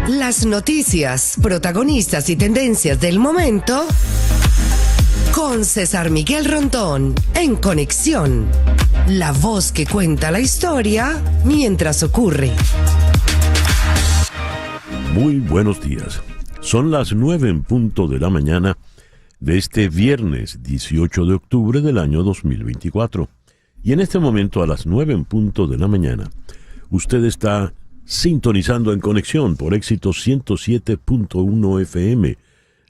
Las noticias, protagonistas y tendencias del momento con César Miguel Rondón en Conexión. La voz que cuenta la historia mientras ocurre. Muy buenos días. Son las 9 en punto de la mañana de este viernes 18 de octubre del año 2024. Y en este momento, a las 9 en punto de la mañana, usted está sintonizando en Conexión por Éxitos 107.1 FM,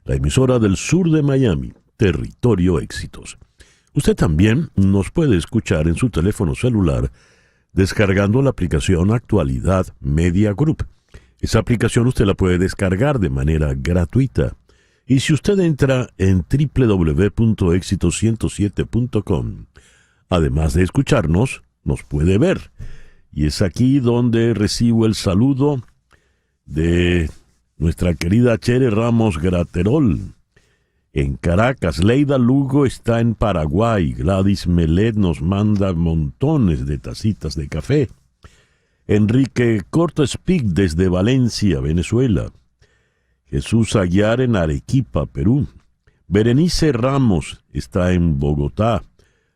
la emisora del sur de Miami, Territorio Éxitos. Usted también nos puede escuchar en su teléfono celular descargando la aplicación Actualidad Media Group. Esa aplicación usted la puede descargar de manera gratuita. Y si usted entra en www.éxitos107.com, además de escucharnos, nos puede ver. Y es aquí donde recibo el saludo de nuestra querida Chere Ramos Graterol. En Caracas, Leida Lugo está en Paraguay. Gladys Melet nos manda montones de tacitas de café. Enrique Cortespic desde Valencia, Venezuela. Jesús Aguiar en Arequipa, Perú. Berenice Ramos está en Bogotá.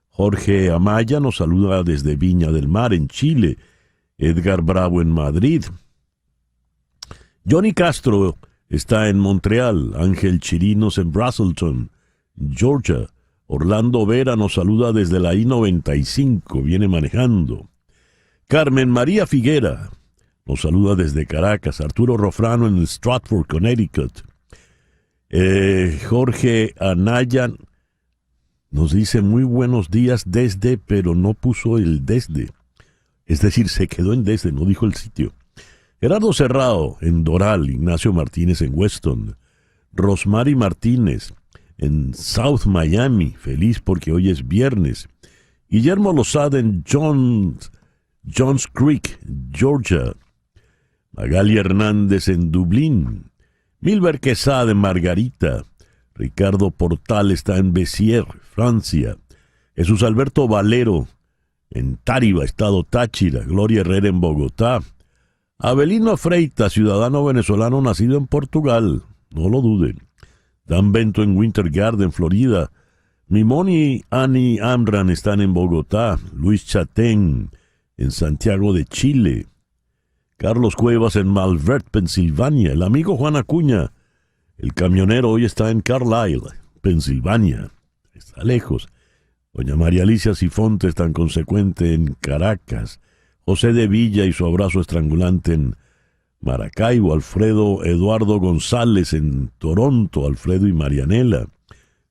Jorge Amaya nos saluda desde Viña del Mar, en Chile. Edgar Bravo en Madrid. Johnny Castro está en Montreal. Ángel Chirinos en Braselton, Georgia. Orlando Vera nos saluda desde la I-95, viene manejando. Carmen María Figuera nos saluda desde Caracas. Arturo Rofrano en Stratford, Connecticut. Jorge Anaya nos dice muy buenos días desde, pero no puso el desde. Es decir, se quedó en desde, no dijo el sitio. Gerardo Serrao en Doral. Ignacio Martínez en Weston. Rosmary Martínez en South Miami. Feliz porque hoy es viernes. Guillermo Lozada en Jones Creek, Georgia. Magali Hernández en Dublín. Milber Quesada en Margarita. Ricardo Portal está en Béziers, Francia. Jesús Alberto Valero en Táriba, estado Táchira. Gloria Herrera en Bogotá. Abelino Freitas, ciudadano venezolano nacido en Portugal, no lo duden. Dan Bento en Winter Garden, Florida. Mimoni y Annie Amran están en Bogotá. Luis Chatén en Santiago de Chile. Carlos Cuevas en Malvern, Pensilvania. El amigo Juan Acuña, el camionero, hoy está en Carlisle, Pensilvania. Está lejos. Doña María Alicia Sifontes, tan consecuente, en Caracas. José de Villa y su abrazo estrangulante en Maracaibo. Alfredo Eduardo González en Toronto. Alfredo y Marianela.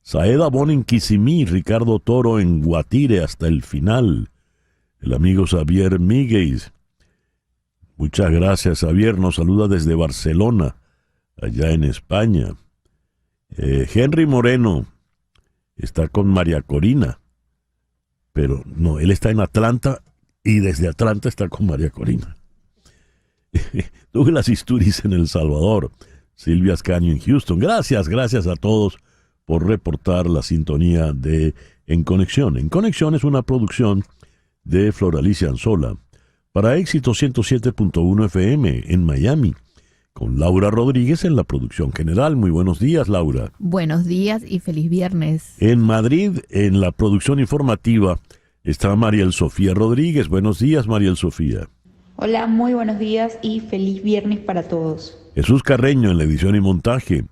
Saeda Bon en Kissimmee. Ricardo Toro en Guatire hasta el final. El amigo Xavier Míguez. Muchas gracias, Xavier. Nos saluda desde Barcelona, allá en España. Henry Moreno está con María Corina. Pero no, él está en Atlanta y desde Atlanta está con María Corina. Douglas Isturiz en El Salvador. Silvia Ascanio en Houston. Gracias a todos por reportar la sintonía de En Conexión. En Conexión es una producción de Floralicia Anzola para Éxito 107.1 FM en Miami, con Laura Rodríguez en la producción general. Muy buenos días, Laura. Buenos días y feliz viernes. En Madrid, en la producción informativa, está Mariel Sofía Rodríguez. Buenos días, Mariel Sofía. Hola, muy buenos días y feliz viernes para todos. Jesús Carreño en la edición y montaje.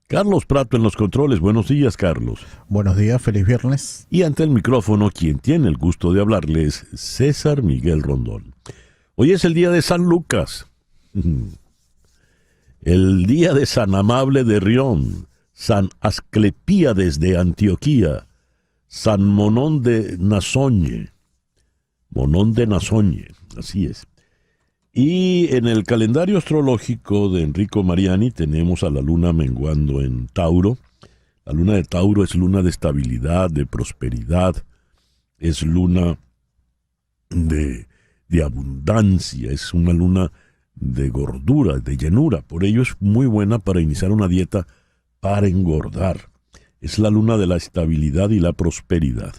Carlos Prato en los controles. Buenos días, Carlos. Buenos días, feliz viernes. Y ante el micrófono, quien tiene el gusto de hablarles, César Miguel Rondón. Hoy es el día de San Lucas, el día de San Amable de Rión, San Asclepíades de Antioquía, San Monón de Nazoñe, así es. Y en el calendario astrológico de Enrico Mariani tenemos a la luna menguando en Tauro. La luna de Tauro es luna de estabilidad, de prosperidad, es luna de abundancia, es una luna de gordura, de llenura. Por ello es muy buena para iniciar una dieta para engordar. Es la luna de la estabilidad y la prosperidad.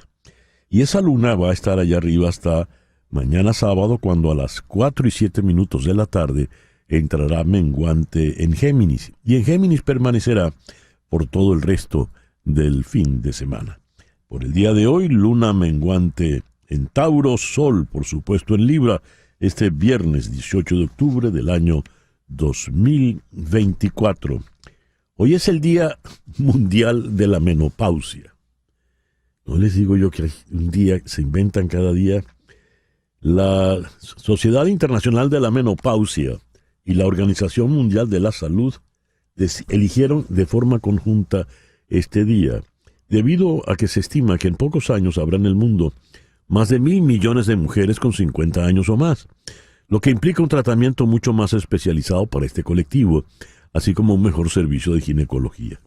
Y esa luna va a estar allá arriba hasta mañana sábado, cuando a las 4:07 de la tarde entrará menguante en Géminis, y en Géminis permanecerá por todo el resto del fin de semana. Por el día de hoy, luna menguante en Tauro, sol, por supuesto, en Libra, este viernes 18 de octubre del año 2024. Hoy es el Día Mundial de la Menopausia. No les digo yo que un día se inventan cada día. La Sociedad Internacional de la Menopausia y la Organización Mundial de la Salud eligieron de forma conjunta este día, debido a que se estima que en pocos años habrá en el mundo más de 1.000 millones de mujeres con 50 años o más, lo que implica un tratamiento mucho más especializado para este colectivo, así como un mejor servicio de ginecología.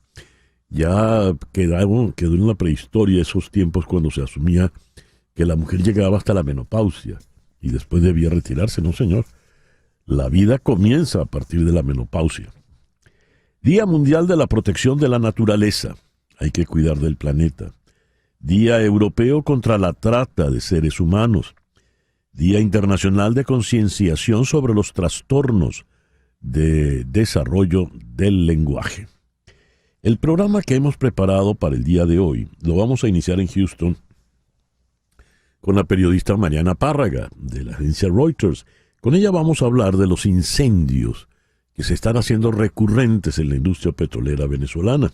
Ya quedó en la prehistoria esos tiempos cuando se asumía que la mujer llegaba hasta la menopausia y después debía retirarse. No, señor. La vida comienza a partir de la menopausia. Día Mundial de la Protección de la Naturaleza. Hay que cuidar del planeta. Día Europeo contra la Trata de Seres Humanos. Día Internacional de Concienciación sobre los Trastornos de Desarrollo del Lenguaje. El programa que hemos preparado para el día de hoy lo vamos a iniciar en Houston con la periodista Mariana Párraga, de la agencia Reuters. Con ella vamos a hablar de los incendios que se están haciendo recurrentes en la industria petrolera venezolana.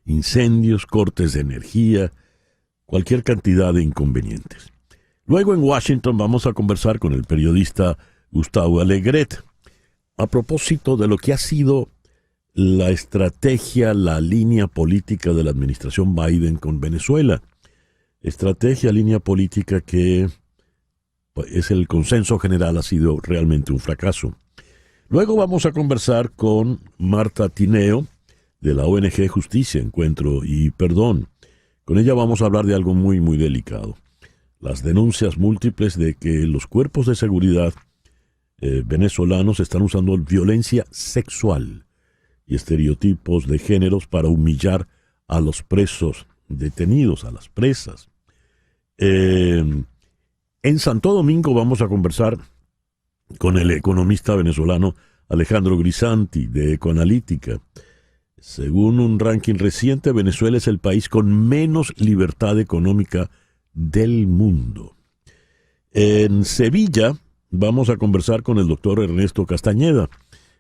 Incendios, cortes de energía, cualquier cantidad de inconvenientes. Luego en Washington vamos a conversar con el periodista Gustavo Alegret a propósito de lo que ha sido la estrategia, la línea política de la administración Biden con Venezuela. Estrategia, línea política que es el consenso general, ha sido realmente un fracaso. Luego vamos a conversar con Marta Tineo, de la ONG Justicia, Encuentro y Perdón. Con ella vamos a hablar de algo muy, muy delicado. Las denuncias múltiples de que los cuerpos de seguridad venezolanos están usando violencia sexual y estereotipos de géneros para humillar a los presos detenidos, a las presas. En Santo Domingo vamos a conversar con el economista venezolano Alejandro Grisanti, de Ecoanalítica. Según un ranking reciente, Venezuela es el país con menos libertad económica del mundo. En Sevilla vamos a conversar con el doctor Ernesto Castañeda.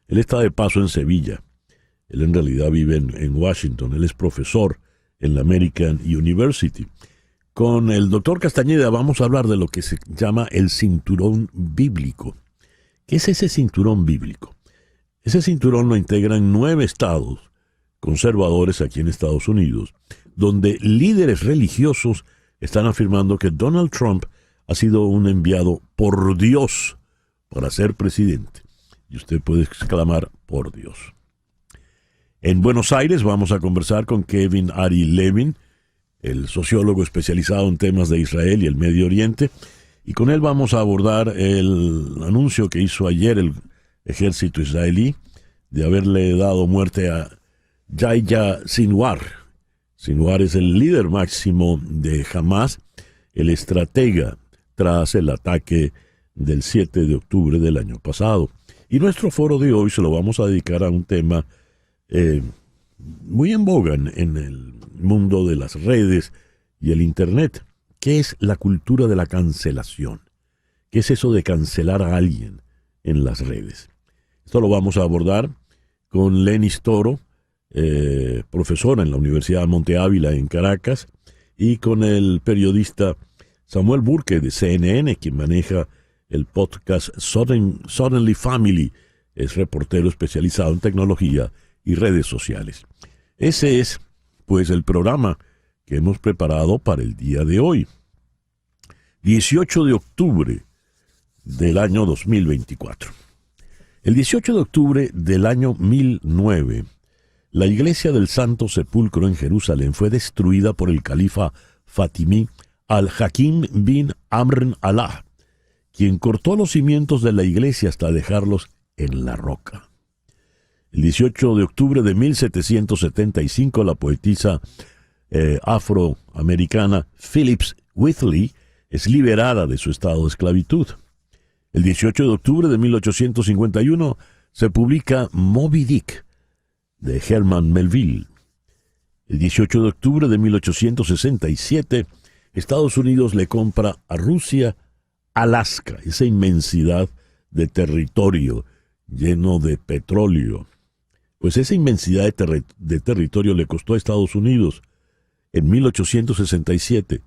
Él está de paso en Sevilla. Él en realidad vive en Washington. Él es profesor en la American University. Con el doctor Castañeda vamos a hablar de lo que se llama el cinturón bíblico. ¿Qué es ese cinturón bíblico? Ese cinturón lo integran 9 estados conservadores aquí en Estados Unidos, donde líderes religiosos están afirmando que Donald Trump ha sido un enviado por Dios para ser presidente. Y usted puede exclamar, por Dios. En Buenos Aires vamos a conversar con Kevin Ari Levin, el sociólogo especializado en temas de Israel y el Medio Oriente, y con él vamos a abordar el anuncio que hizo ayer el ejército israelí de haberle dado muerte a Yahya Sinwar. Sinwar es el líder máximo de Hamas, el estratega tras el ataque del 7 de octubre del año pasado. Y nuestro foro de hoy se lo vamos a dedicar a un tema muy en boga en el mundo de las redes y el Internet, que es la cultura de la cancelación. ¿Qué es eso de cancelar a alguien en las redes? Esto lo vamos a abordar con Lenis Toro, profesora en la Universidad de Monte Ávila en Caracas, y con el periodista Samuel Burke de CNN, quien maneja el podcast Suddenly Family. Es reportero especializado en tecnología y redes sociales. Ese es, pues, el programa que hemos preparado para el día de hoy, 18 de octubre del año 2024. El 18 de octubre del año 1009, la iglesia del Santo Sepulcro en Jerusalén fue destruida por el califa fatimí Al-Hakim bin Amr al-As, quien cortó los cimientos de la iglesia hasta dejarlos en la roca. El 18 de octubre de 1775, la poetisa afroamericana Phillis Wheatley es liberada de su estado de esclavitud. El 18 de octubre de 1851 se publica Moby Dick, de Herman Melville. El 18 de octubre de 1867, Estados Unidos le compra a Rusia Alaska, esa inmensidad de territorio lleno de petróleo. Pues esa inmensidad de territorio le costó a Estados Unidos en 1867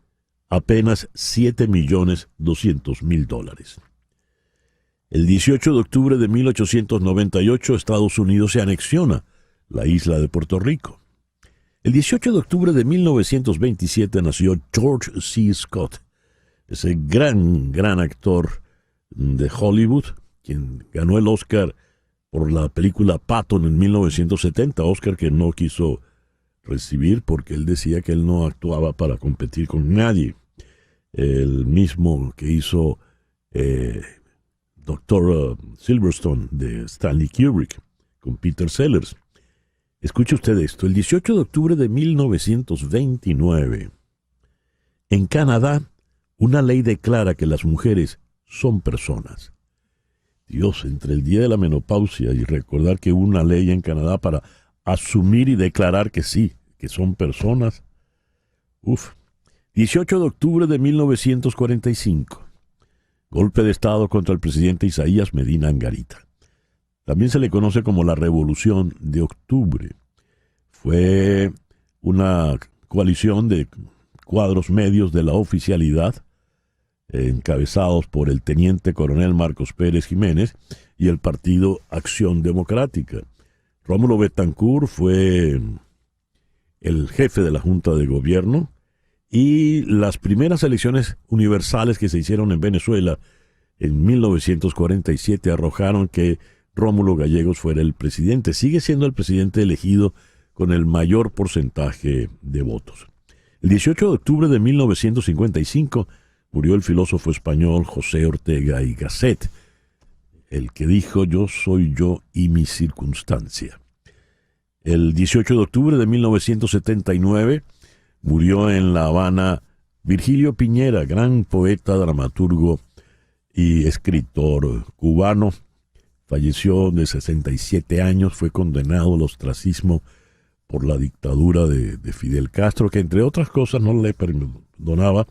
apenas $7.200.000. El 18 de octubre de 1898, Estados Unidos se anexiona la isla de Puerto Rico. El 18 de octubre de 1927 nació George C. Scott, ese gran actor de Hollywood, quien ganó el Oscar por la película Patton en 1970, Oscar que no quiso recibir porque él decía que él no actuaba para competir con nadie. El mismo que hizo Dr. Silverstone de Stanley Kubrick con Peter Sellers. Escuche usted esto, el 18 de octubre de 1929, en Canadá, una ley declara que las mujeres son personas. Dios, entre el día de la menopausia y recordar que hubo una ley en Canadá para asumir y declarar que sí, que son personas. 18 de octubre de 1945, golpe de Estado contra el presidente Isaías Medina Angarita. También se le conoce como la Revolución de Octubre. Fue una coalición de cuadros medios de la oficialidad, encabezados por el teniente coronel Marcos Pérez Jiménez y el partido Acción Democrática. Rómulo Betancourt fue el jefe de la Junta de Gobierno y las primeras elecciones universales que se hicieron en Venezuela en 1947 arrojaron que Rómulo Gallegos fuera el presidente. Sigue siendo el presidente elegido con el mayor porcentaje de votos. El 18 de octubre de 1955 murió el filósofo español José Ortega y Gasset, el que dijo yo soy yo y mi circunstancia. El 18 de octubre de 1979 murió en La Habana Virgilio Piñera, gran poeta, dramaturgo y escritor cubano. Falleció de 67 años, fue condenado al ostracismo por la dictadura de Fidel Castro, que entre otras cosas no le perdonaba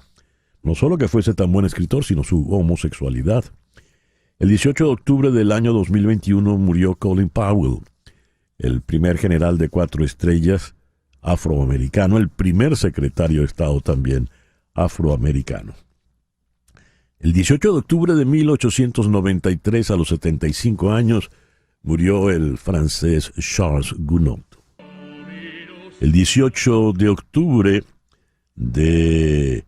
no solo que fuese tan buen escritor, sino su homosexualidad. El 18 de octubre del año 2021 murió Colin Powell, el primer general de 4 estrellas afroamericano, el primer secretario de Estado también afroamericano. El 18 de octubre de 1893, a los 75 años, murió el francés Charles Gounod. El 18 de octubre de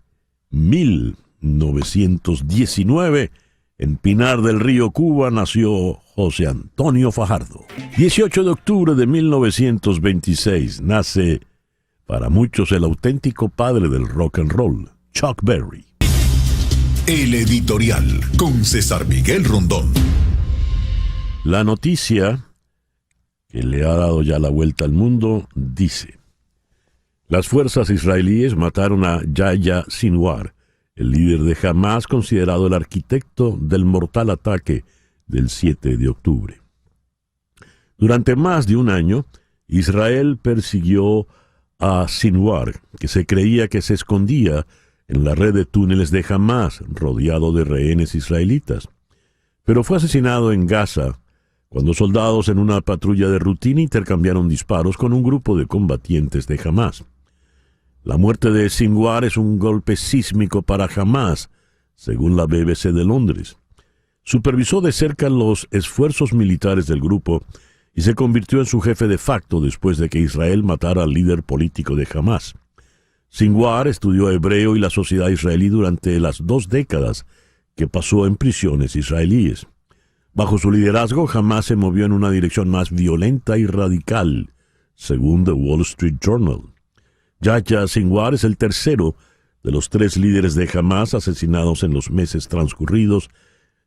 1919, en Pinar del Río, Cuba, nació José Antonio Fajardo. 18 de octubre de 1926, nace para muchos el auténtico padre del rock and roll, Chuck Berry. El editorial con César Miguel Rondón. La noticia que le ha dado ya la vuelta al mundo dice: las fuerzas israelíes mataron a Yahya Sinwar, el líder de Hamás, considerado el arquitecto del mortal ataque del 7 de octubre. Durante más de un año, Israel persiguió a Sinwar, que se creía que se escondía en la red de túneles de Hamás, rodeado de rehenes israelitas. Pero fue asesinado en Gaza, cuando soldados en una patrulla de rutina intercambiaron disparos con un grupo de combatientes de Hamás. La muerte de Sinwar es un golpe sísmico para Hamás, según la BBC de Londres. Supervisó de cerca los esfuerzos militares del grupo y se convirtió en su jefe de facto después de que Israel matara al líder político de Hamás. Sinwar estudió hebreo y la sociedad israelí durante las 2 décadas que pasó en prisiones israelíes. Bajo su liderazgo, Hamás se movió en una dirección más violenta y radical, según The Wall Street Journal. Yahya Sinwar es el tercero de los 3 líderes de Hamás asesinados en los meses transcurridos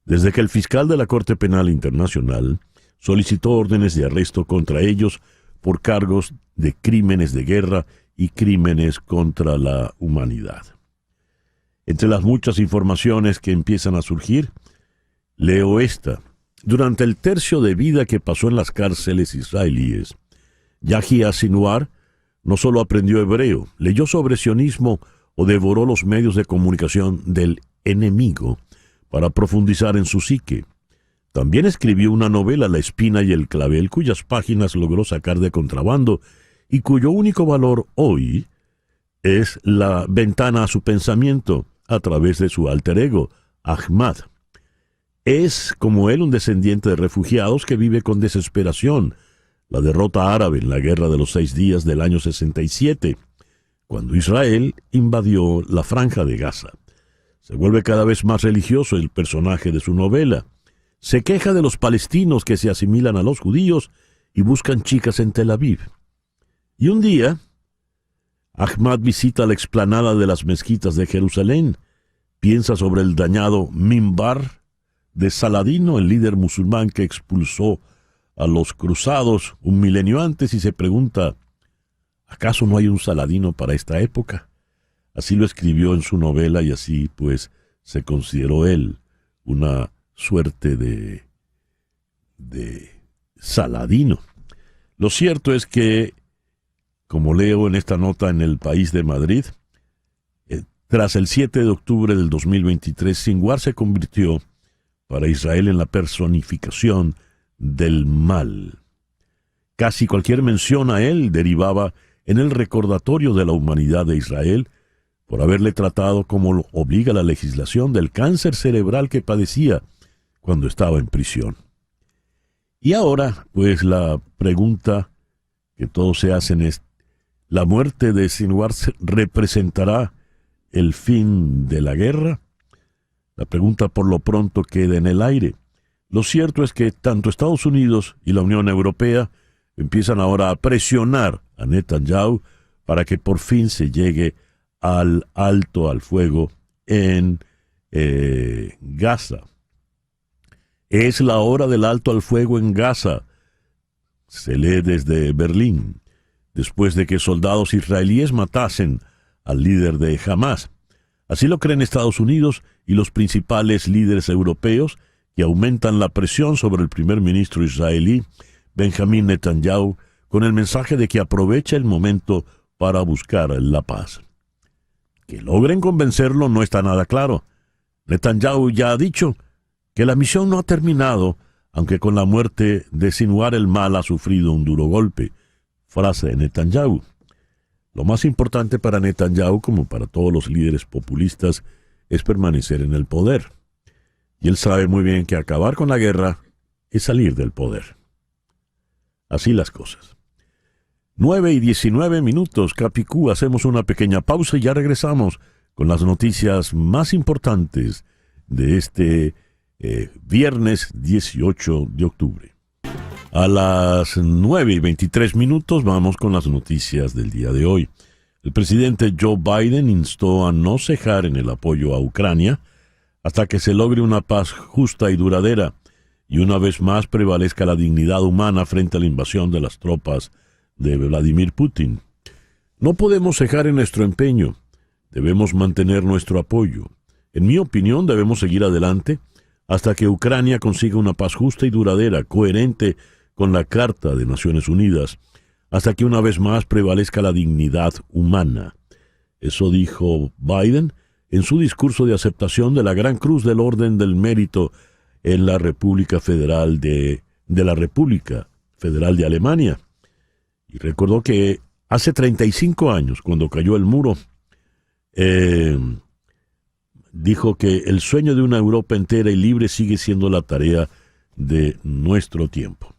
desde que el fiscal de la Corte Penal Internacional solicitó órdenes de arresto contra ellos por cargos de crímenes de guerra y crímenes contra la humanidad. Entre las muchas informaciones que empiezan a surgir, Leo esta. Durante el tercio de vida que pasó en las cárceles israelíes, Yahya Sinwar no solo aprendió hebreo, leyó sobre sionismo o devoró los medios de comunicación del enemigo para profundizar en su psique. También escribió una novela, La espina y el clavel, cuyas páginas logró sacar de contrabando y cuyo único valor hoy es la ventana a su pensamiento a través de su alter ego, Ahmad. Es, como él, un descendiente de refugiados que vive con desesperación la derrota árabe en la Guerra de los 6 Días del año 67, cuando Israel invadió la Franja de Gaza. Se vuelve cada vez más religioso el personaje de su novela. Se queja de los palestinos que se asimilan a los judíos y buscan chicas en Tel Aviv. Y un día, Ahmad visita la explanada de las mezquitas de Jerusalén, piensa sobre el dañado mimbar de Saladino, el líder musulmán que expulsó a los cruzados un milenio antes, y se pregunta, ¿acaso no hay un Saladino para esta época? Así lo escribió en su novela y así pues se consideró él una suerte de Saladino. Lo cierto es que, como leo en esta nota en El País de Madrid, tras el 7 de octubre del 2023, Sinwar se convirtió para Israel en la personificación del mal. Casi cualquier mención a él derivaba en el recordatorio de la humanidad de Israel por haberle tratado como lo obliga la legislación del cáncer cerebral que padecía cuando estaba en prisión. Y ahora, pues la pregunta que todos se hacen es, ¿la muerte de Sinwar representará el fin de la guerra? La pregunta por lo pronto queda en el aire. Lo cierto es que tanto Estados Unidos y la Unión Europea empiezan ahora a presionar a Netanyahu para que por fin se llegue al alto al fuego en Gaza. Es la hora del alto al fuego en Gaza, se lee desde Berlín, después de que soldados israelíes matasen al líder de Hamas. Así lo creen Estados Unidos y los principales líderes europeos, que aumentan la presión sobre el primer ministro israelí, Benjamín Netanyahu, con el mensaje de que aprovecha el momento para buscar la paz. Que logren convencerlo no está nada claro. Netanyahu ya ha dicho que la misión no ha terminado, aunque con la muerte de Sinwar el mal ha sufrido un duro golpe. Frase de Netanyahu. Lo más importante para Netanyahu, como para todos los líderes populistas, es permanecer en el poder. Y él sabe muy bien que acabar con la guerra es salir del poder. Así las cosas. 9:19, Capicú. Hacemos una pequeña pausa y ya regresamos con las noticias más importantes de este viernes 18 de octubre. A las 9:23 vamos con las noticias del día de hoy. El presidente Joe Biden instó a no cejar en el apoyo a Ucrania hasta que se logre una paz justa y duradera y una vez más prevalezca la dignidad humana frente a la invasión de las tropas de Vladimir Putin. No podemos cejar en nuestro empeño, debemos mantener nuestro apoyo. En mi opinión, debemos seguir adelante hasta que Ucrania consiga una paz justa y duradera, coherente con la Carta de Naciones Unidas, hasta que una vez más prevalezca la dignidad humana. Eso dijo Biden en su discurso de aceptación de la Gran Cruz del Orden del Mérito en la República Federal de Alemania. Y recordó que hace 35 años, cuando cayó el muro, dijo que el sueño de una Europa entera y libre sigue siendo la tarea de nuestro tiempo.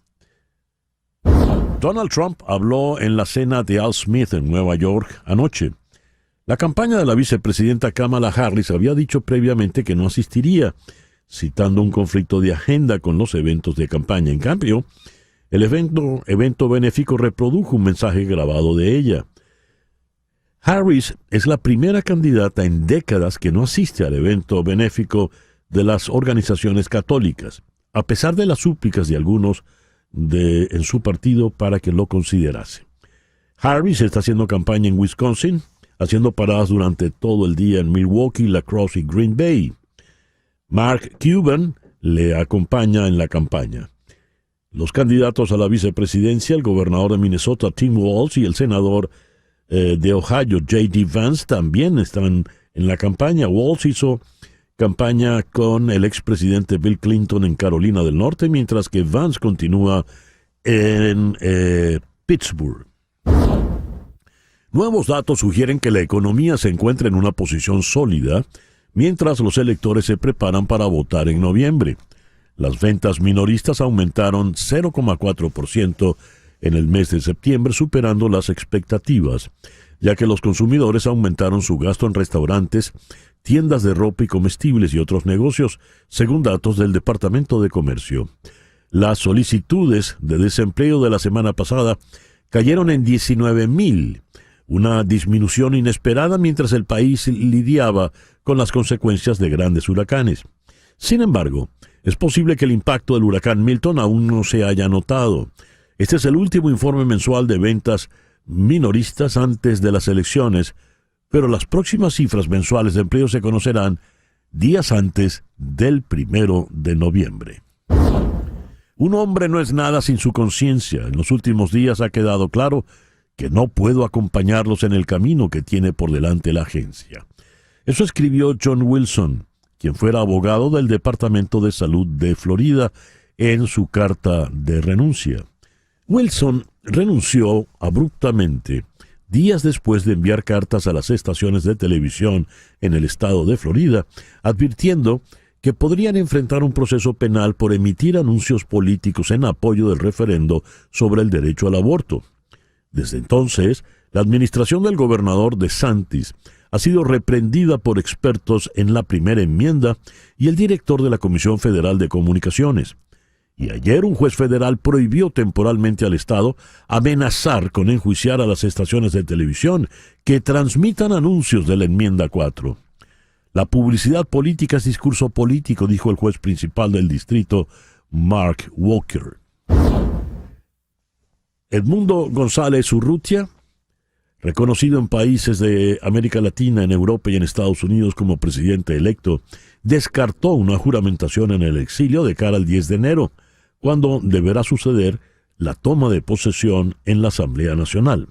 Donald Trump habló en la cena de Al Smith en Nueva York anoche. La campaña de la vicepresidenta Kamala Harris había dicho previamente que no asistiría, citando un conflicto de agenda con los eventos de campaña. En cambio, el evento benéfico reprodujo un mensaje grabado de ella. Harris es la primera candidata en décadas que no asiste al evento benéfico de las organizaciones católicas, a pesar de las súplicas de algunos en su partido para que lo considerase. Harris está haciendo campaña en Wisconsin, haciendo paradas durante todo el día en Milwaukee, La Crosse y Green Bay. Mark Cuban le acompaña en la campaña. Los candidatos a la vicepresidencia, el gobernador de Minnesota, Tim Walz, y el senador de Ohio, J.D. Vance, también están en la campaña. Walz hizo campaña con el expresidente Bill Clinton en Carolina del Norte, mientras que Vance continúa en Pittsburgh. Nuevos datos sugieren que la economía se encuentra en una posición sólida, mientras los electores se preparan para votar en noviembre. Las ventas minoristas aumentaron 0,4% en el mes de septiembre, superando las expectativas, ya que los consumidores aumentaron su gasto en restaurantes, tiendas de ropa y comestibles y otros negocios, según datos del Departamento de Comercio. Las solicitudes de desempleo de la semana pasada cayeron en 19,000, una disminución inesperada mientras el país lidiaba con las consecuencias de grandes huracanes. Sin embargo, es posible que el impacto del huracán Milton aún no se haya notado. Este es el último informe mensual de ventas minoristas antes de las elecciones, pero las próximas cifras mensuales de empleo se conocerán días antes del 1 de noviembre. Un hombre no es nada sin su conciencia. En los últimos días ha quedado claro que no puedo acompañarlos en el camino que tiene por delante la agencia. Eso escribió John Wilson, quien fuera abogado del Departamento de Salud de Florida, en su carta de renuncia. Wilson renunció abruptamente días después de enviar cartas a las estaciones de televisión en el estado de Florida, advirtiendo que podrían enfrentar un proceso penal por emitir anuncios políticos en apoyo del referendo sobre el derecho al aborto. Desde entonces, la administración del gobernador DeSantis ha sido reprendida por expertos en la primera enmienda y el director de la Comisión Federal de Comunicaciones. Y ayer un juez federal prohibió temporalmente al Estado amenazar con enjuiciar a las estaciones de televisión que transmitan anuncios de la enmienda 4. La publicidad política es discurso político, dijo el juez principal del distrito, Mark Walker. Edmundo González Urrutia, reconocido en países de América Latina, en Europa y en Estados Unidos como presidente electo, descartó una juramentación en el exilio de cara al 10 de enero, cuando deberá suceder la toma de posesión en la Asamblea Nacional.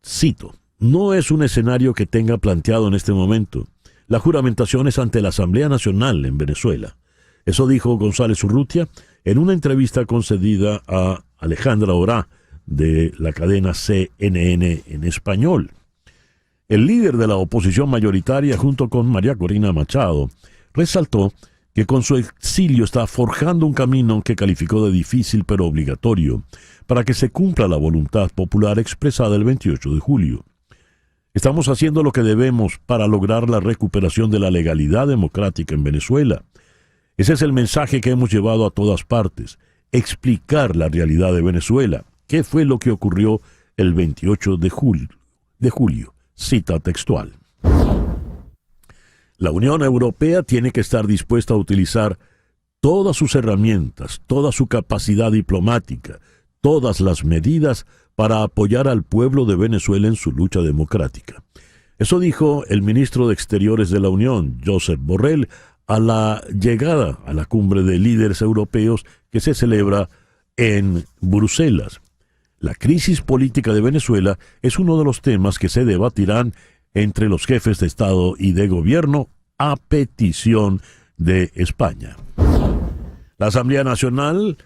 Cito: no es un escenario que tenga planteado en este momento. La juramentación es ante la Asamblea Nacional en Venezuela. Eso dijo González Urrutia en una entrevista concedida a Alejandra Orá, de la cadena CNN en español. El líder de la oposición mayoritaria, junto con María Corina Machado, resaltó que con su exilio está forjando un camino que calificó de difícil pero obligatorio para que se cumpla la voluntad popular expresada el 28 de julio. Estamos haciendo lo que debemos para lograr la recuperación de la legalidad democrática en Venezuela. Ese es el mensaje que hemos llevado a todas partes, explicar la realidad de Venezuela. ¿Qué fue lo que ocurrió el 28 de julio? Cita textual. La Unión Europea tiene que estar dispuesta a utilizar todas sus herramientas, toda su capacidad diplomática, todas las medidas para apoyar al pueblo de Venezuela en su lucha democrática. Eso dijo el ministro de Exteriores de la Unión, Josep Borrell, a la llegada a la cumbre de líderes europeos que se celebra en Bruselas. La crisis política de Venezuela es uno de los temas que se debatirán entre los jefes de Estado y de Gobierno a petición de España. La Asamblea Nacional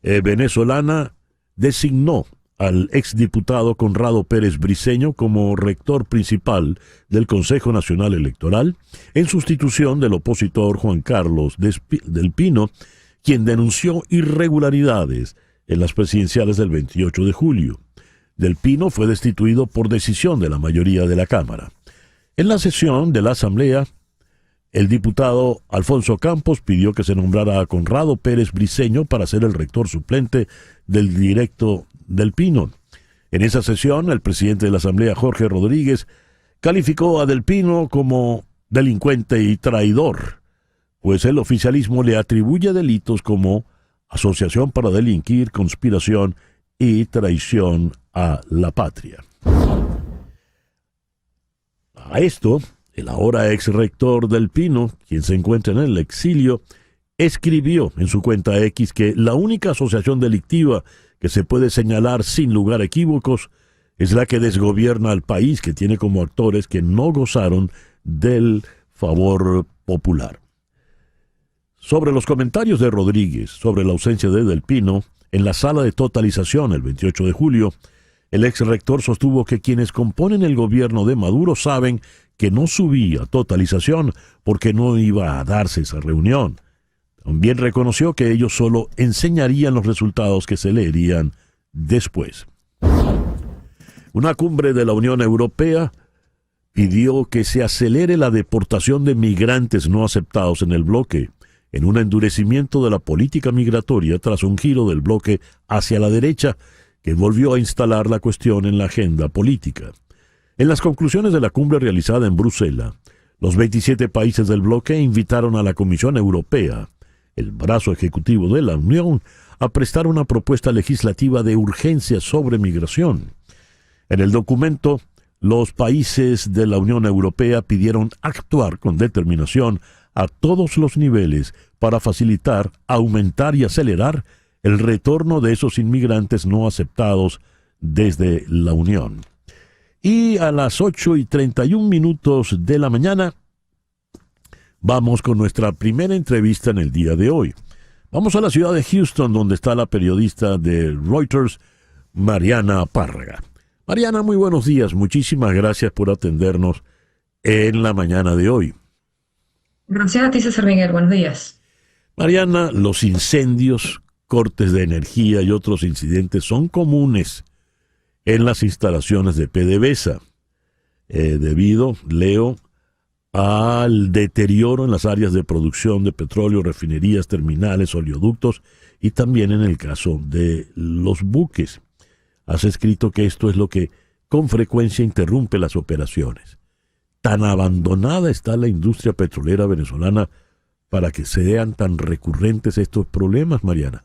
venezolana designó al exdiputado Conrado Pérez Briceño como rector principal del Consejo Nacional Electoral, en sustitución del opositor Juan Carlos del Pino, quien denunció irregularidades en las presidenciales del 28 de julio. Del Pino fue destituido por decisión de la mayoría de la Cámara. En la sesión de la Asamblea, el diputado Alfonso Campos pidió que se nombrara a Conrado Pérez Briceño para ser el rector suplente del directo del Pino. En esa sesión, el presidente de la Asamblea, Jorge Rodríguez, calificó a Del Pino como delincuente y traidor, pues el oficialismo le atribuye delitos como asociación para delinquir, conspiración y traición a la patria. A esto el ahora ex rector del Pino, quien se encuentra en el exilio, escribió en su cuenta X que la única asociación delictiva que se puede señalar sin lugar a equívocos es la que desgobierna al país, que tiene como actores que no gozaron del favor popular. Sobre los comentarios de Rodríguez sobre la ausencia de Del Pino, en la sala de totalización el 28 de julio, el ex rector sostuvo que quienes componen el gobierno de Maduro saben que no subía a totalización porque no iba a darse esa reunión. También reconoció que ellos solo enseñarían los resultados que se leerían después. Una cumbre de la Unión Europea pidió que se acelere la deportación de migrantes no aceptados en el bloque, en un endurecimiento de la política migratoria tras un giro del bloque hacia la derecha que volvió a instalar la cuestión en la agenda política. En las conclusiones de la cumbre realizada en Bruselas, los 27 países del bloque invitaron a la Comisión Europea, el brazo ejecutivo de la Unión, a prestar una propuesta legislativa de urgencia sobre migración. En el documento, los países de la Unión Europea pidieron actuar con determinación a todos los niveles para facilitar, aumentar y acelerar el retorno de esos inmigrantes no aceptados desde la Unión. Y a las 8:31 de la mañana vamos con nuestra primera entrevista en el día de hoy. Vamos a la ciudad de Houston, donde está la periodista de Reuters, Mariana Párraga. Mariana, muy buenos días. Muchísimas gracias por atendernos en la mañana de hoy. Gracias a ti, César Miguel. Buenos días. Mariana, los incendios, cortes de energía y otros incidentes son comunes en las instalaciones de PDVSA, debido, leo, al deterioro en las áreas de producción de petróleo, refinerías, terminales, oleoductos y también en el caso de los buques. Has escrito que esto es lo que con frecuencia interrumpe las operaciones. ¿Tan abandonada está la industria petrolera venezolana para que sean tan recurrentes estos problemas, Mariana?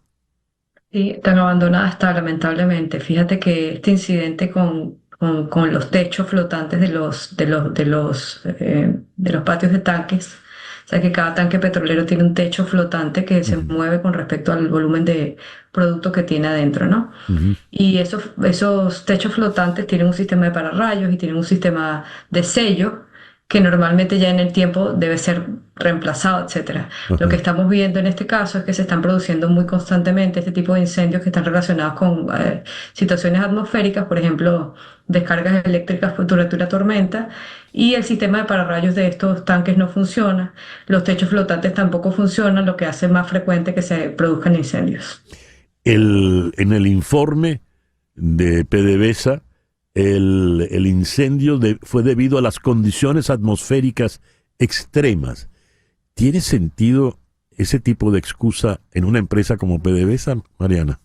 Sí, tan abandonada está, lamentablemente. Fíjate que este incidente con los techos flotantes de los patios de tanques, o sea que cada tanque petrolero tiene un techo flotante que se mueve con respecto al volumen de producto que tiene adentro, ¿no? Y esos techos flotantes tienen un sistema de pararrayos y tienen un sistema de sello que normalmente ya en el tiempo debe ser reemplazado, etcétera. Lo que estamos viendo en este caso es que se están produciendo muy constantemente este tipo de incendios que están relacionados con situaciones atmosféricas, por ejemplo, descargas eléctricas durante una tormenta, y el sistema de pararrayos de estos tanques no funciona, los techos flotantes tampoco funcionan, lo que hace más frecuente que se produzcan incendios. En el informe de PDVSA, el incendio fue debido a las condiciones atmosféricas extremas. ¿Tiene sentido ese tipo de excusa en una empresa como PDVSA, Mariana?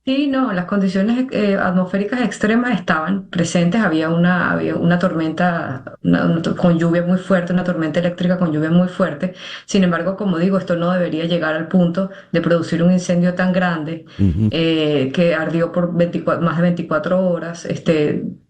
Sí, no, las condiciones atmosféricas extremas estaban presentes, había una tormenta con lluvia muy fuerte, una tormenta eléctrica con lluvia muy fuerte. Sin embargo, como digo, esto no debería llegar al punto de producir un incendio tan grande que ardió por más de 24 horas.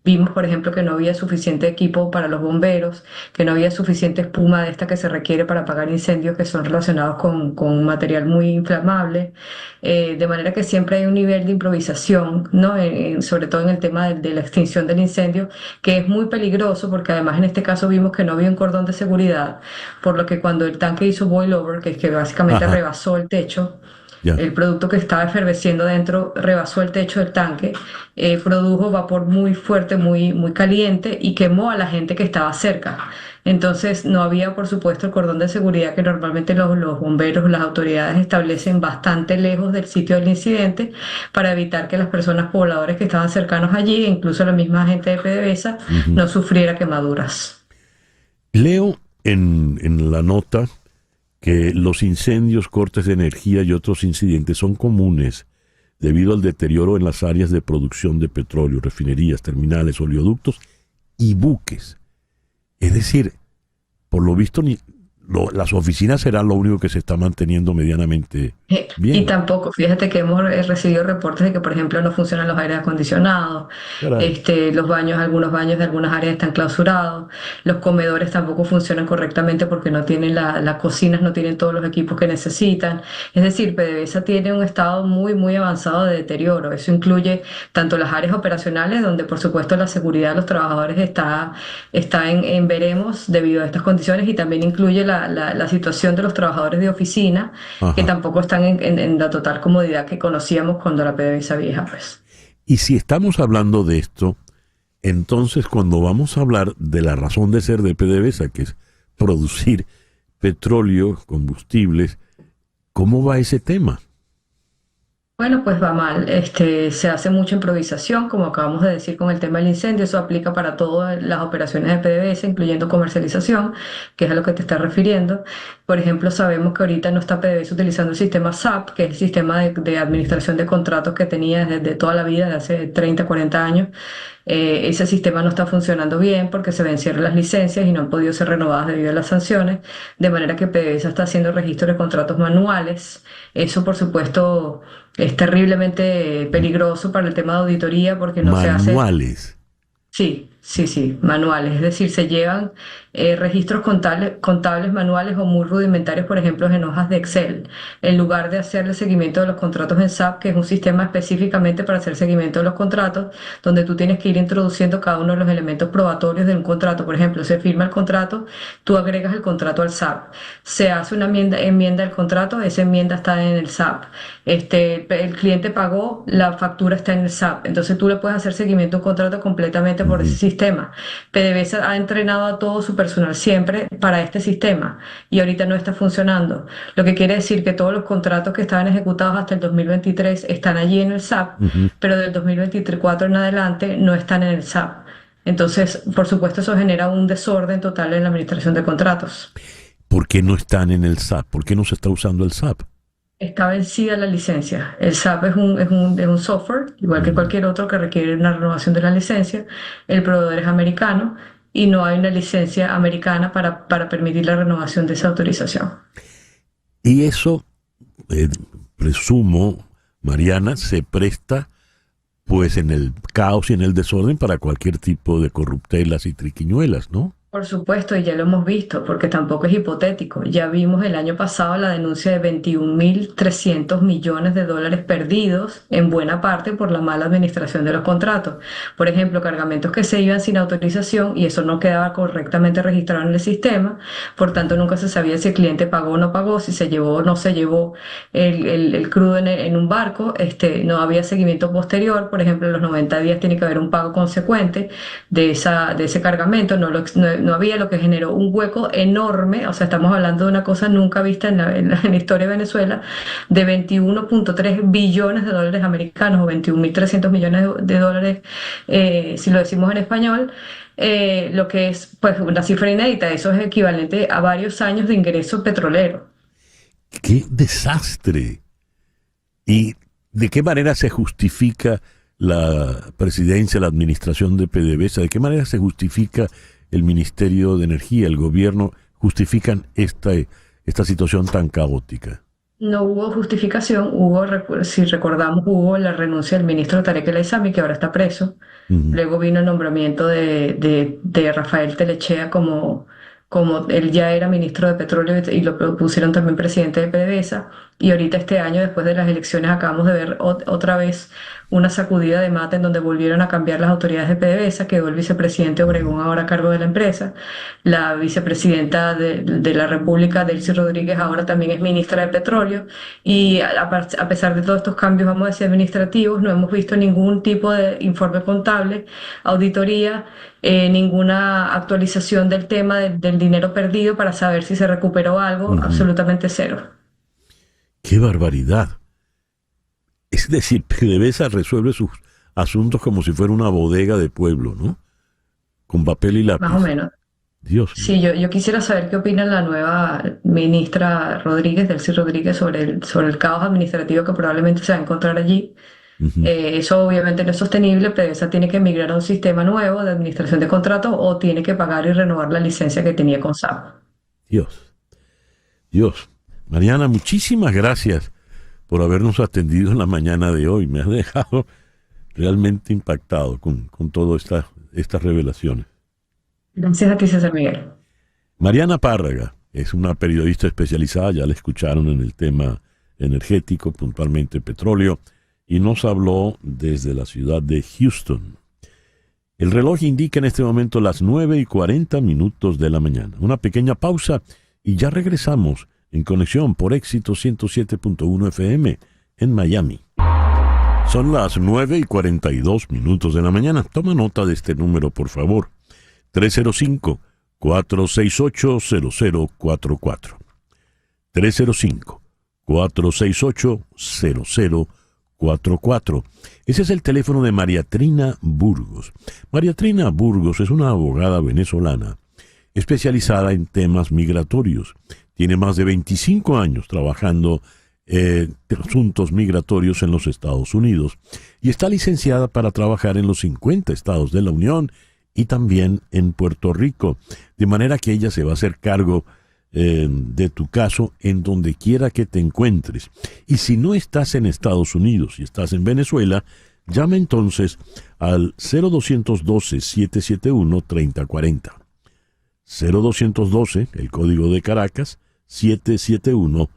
Vimos, por ejemplo, que no había suficiente equipo para los bomberos, que no había suficiente espuma de esta que se requiere para apagar incendios que son relacionados con material muy inflamable. De manera que siempre hay un nivel de improvisación, ¿no? Sobre todo en el tema de la extinción del incendio, que es muy peligroso porque además en este caso vimos que no había un cordón de seguridad, por lo que cuando el tanque hizo boil over, que es que básicamente rebasó el techo, el producto que estaba efervesciendo dentro rebasó el techo del tanque, produjo vapor muy fuerte, muy, muy caliente y quemó a la gente que estaba cerca. Entonces no había, por supuesto, el cordón de seguridad que normalmente los bomberos, las autoridades establecen bastante lejos del sitio del incidente para evitar que las personas pobladores que estaban cercanos allí, incluso la misma gente de PDVSA, no sufriera quemaduras. Leo en la nota que los incendios, cortes de energía y otros incidentes son comunes debido al deterioro en las áreas de producción de petróleo, refinerías, terminales, oleoductos y buques. Es decir, por lo visto las oficinas serán lo único que se está manteniendo medianamente Y bien. tampoco, fíjate que hemos recibido reportes de que, por ejemplo, no funcionan los aires acondicionados, Caray. los baños, algunos baños de algunas áreas están clausurados, los comedores tampoco funcionan correctamente porque no tienen las cocinas, no tienen todos los equipos que necesitan. Es decir, PDVSA tiene un estado muy, muy avanzado de deterioro. Eso incluye tanto las áreas operacionales, donde por supuesto la seguridad de los trabajadores está en veremos debido a estas condiciones, y también incluye la situación de los trabajadores de oficina que Ajá. tampoco están en la total comodidad que conocíamos cuando la PDVSA vieja, pues. Y si estamos hablando de esto, entonces cuando vamos a hablar de la razón de ser de PDVSA, que es producir petróleo, combustibles, ¿cómo va ese tema? Bueno, pues va mal. Se hace mucha improvisación, como acabamos de decir con el tema del incendio. Eso aplica para todas las operaciones de PDVSA, incluyendo comercialización, que es a lo que te estás refiriendo. Por ejemplo, sabemos que ahorita no está PDVSA utilizando el sistema SAP, que es el sistema de administración de contratos que tenía desde toda la vida, desde hace 30, 40 años. Ese sistema no está funcionando bien porque se vencieron las licencias y no han podido ser renovadas debido a las sanciones, de manera que PDVSA está haciendo registro de contratos manuales. Eso, por supuesto, es terriblemente peligroso para el tema de auditoría porque no se hace. Manuales. Sí, sí, sí, manuales. Es decir, se llevan registros contables manuales o muy rudimentarios, por ejemplo, en hojas de Excel, en lugar de hacer el seguimiento de los contratos en SAP, que es un sistema específicamente para hacer seguimiento de los contratos, donde tú tienes que ir introduciendo cada uno de los elementos probatorios de un contrato. Por ejemplo, se firma el contrato, tú agregas el contrato al SAP, se hace una enmienda del contrato, esa enmienda está en el SAP. El cliente pagó, la factura está en el SAP. Entonces tú le puedes hacer seguimiento a un contrato completamente por ese sistema. PDVSA ha entrenado a todo su personal siempre para este sistema y ahorita no está funcionando. Lo que quiere decir que todos los contratos que estaban ejecutados hasta el 2023 están allí en el SAP, Ujú. pero del 2024 en adelante no están en el SAP. Entonces, por supuesto, eso genera un desorden total en la administración de contratos. ¿Por qué no están en el SAP? ¿Por qué no se está usando el SAP? Está vencida la licencia. El SAP es un software, igual que cualquier otro que requiere una renovación de la licencia. El proveedor es americano y no hay una licencia americana para permitir la renovación de esa autorización. Y eso, eh, presumo, Mariana, se presta pues en el caos y en el desorden para cualquier tipo de corruptelas y triquiñuelas, ¿no? Por supuesto, y ya lo hemos visto, porque tampoco es hipotético. Ya vimos el año pasado la denuncia de 21.300 millones de dólares perdidos, en buena parte por la mala administración de los contratos. Por ejemplo, cargamentos que se iban sin autorización y eso no quedaba correctamente registrado en el sistema. Por tanto, nunca se sabía si el cliente pagó o no pagó, si se llevó o no se llevó el crudo en un barco. No había seguimiento posterior. Por ejemplo, en los 90 días tiene que haber un pago consecuente de ese cargamento. No había, lo que generó un hueco enorme. O sea, estamos hablando de una cosa nunca vista en la historia de Venezuela, de 21.3 billones de dólares americanos o 21.300 millones de dólares, si lo decimos en español. Lo que es pues una cifra inédita. Eso es equivalente a varios años de ingreso petrolero. ¡Qué desastre! ¿Y de qué manera se justifica la presidencia, la administración de PDVSA? ¿De qué manera se justifica el Ministerio de Energía, el gobierno, justifican esta situación tan caótica? No hubo justificación, si recordamos, hubo la renuncia del ministro Tarek El Aissami, que ahora está preso. Ujú. Luego vino el nombramiento de Rafael Telechea como él ya era ministro de Petróleo y lo pusieron también presidente de PDVSA. Y ahorita este año, después de las elecciones, acabamos de ver otra vez una sacudida de mata en donde volvieron a cambiar las autoridades de PDVSA. Quedó el vicepresidente Obregón ahora a cargo de la empresa. La vicepresidenta de la República, Delcy Rodríguez, ahora también es ministra de Petróleo. Y a pesar de todos estos cambios, vamos a decir, administrativos, no hemos visto ningún tipo de informe contable, auditoría, ninguna actualización del tema del dinero perdido para saber si se recuperó algo. Ujú. Absolutamente cero. ¡Qué barbaridad! Es decir, PDVSA resuelve sus asuntos como si fuera una bodega de pueblo, ¿no? Con papel y lápiz. Más o menos. Dios Sí, mío. yo quisiera saber qué opina la nueva ministra Rodríguez, Delcy Rodríguez, sobre el caos administrativo que probablemente se va a encontrar allí. Ujú. Eso obviamente no es sostenible. PDVSA tiene que migrar a un sistema nuevo de administración de contratos o tiene que pagar y renovar la licencia que tenía con SAP. Dios. Dios. Mariana, muchísimas gracias por habernos atendido en la mañana de hoy. Me has dejado realmente impactado con todas estas revelaciones. Gracias a ti, César Miguel. Mariana Párraga es una periodista especializada, ya la escucharon en el tema energético, puntualmente petróleo, y nos habló desde la ciudad de Houston. El reloj indica en este momento las 9:40 de la mañana. Una pequeña pausa y ya regresamos en conexión por Éxito 107.1 FM en Miami. Son las 9:42 de la mañana. Toma nota de este número, por favor. 305-468-0044. 305-468-0044. Ese es el teléfono de María Trina Burgos. María Trina Burgos es una abogada venezolana especializada en temas migratorios. Tiene más de 25 años trabajando asuntos migratorios en los Estados Unidos y está licenciada para trabajar en los 50 estados de la Unión y también en Puerto Rico, de manera que ella se va a hacer cargo de tu caso en donde quiera que te encuentres. Y si no estás en Estados Unidos y estás en Venezuela, llama entonces al 0212-771-3040. 0212, el código de Caracas, 771-3040.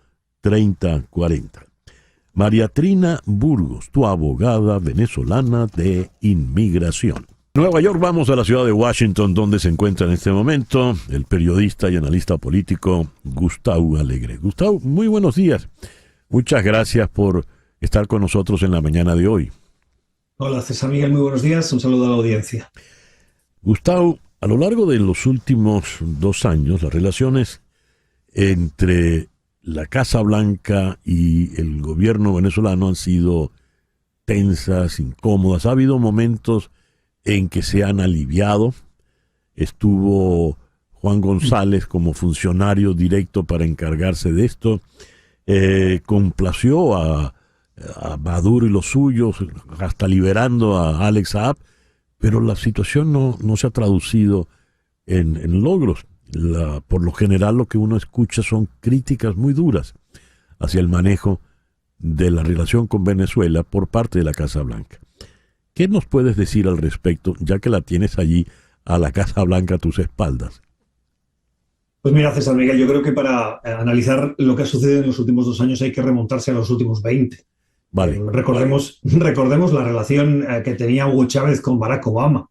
María Trina Burgos, tu abogada venezolana de inmigración. Nueva York, vamos a la ciudad de Washington, donde se encuentra en este momento el periodista y analista político Gustavo Alegre. Gustavo, muy buenos días. Muchas gracias por estar con nosotros en la mañana de hoy. Hola, César Miguel, muy buenos días. Un saludo a la audiencia. Gustavo, a lo largo de los últimos 2 años, las relaciones entre la Casa Blanca y el gobierno venezolano han sido tensas, incómodas. Ha habido momentos en que se han aliviado. Estuvo Juan González como funcionario directo para encargarse de esto. Complació a Maduro y los suyos, hasta liberando a Alex Saab, pero la situación no se ha traducido en logros. Por lo general lo que uno escucha son críticas muy duras hacia el manejo de la relación con Venezuela por parte de la Casa Blanca. ¿Qué nos puedes decir al respecto, ya que la tienes allí a la Casa Blanca a tus espaldas? Pues mira, César Miguel, yo creo que para analizar lo que ha sucedido en los últimos 2 años hay que remontarse a los últimos 20. Vale. Recordemos la relación que tenía Hugo Chávez con Barack Obama,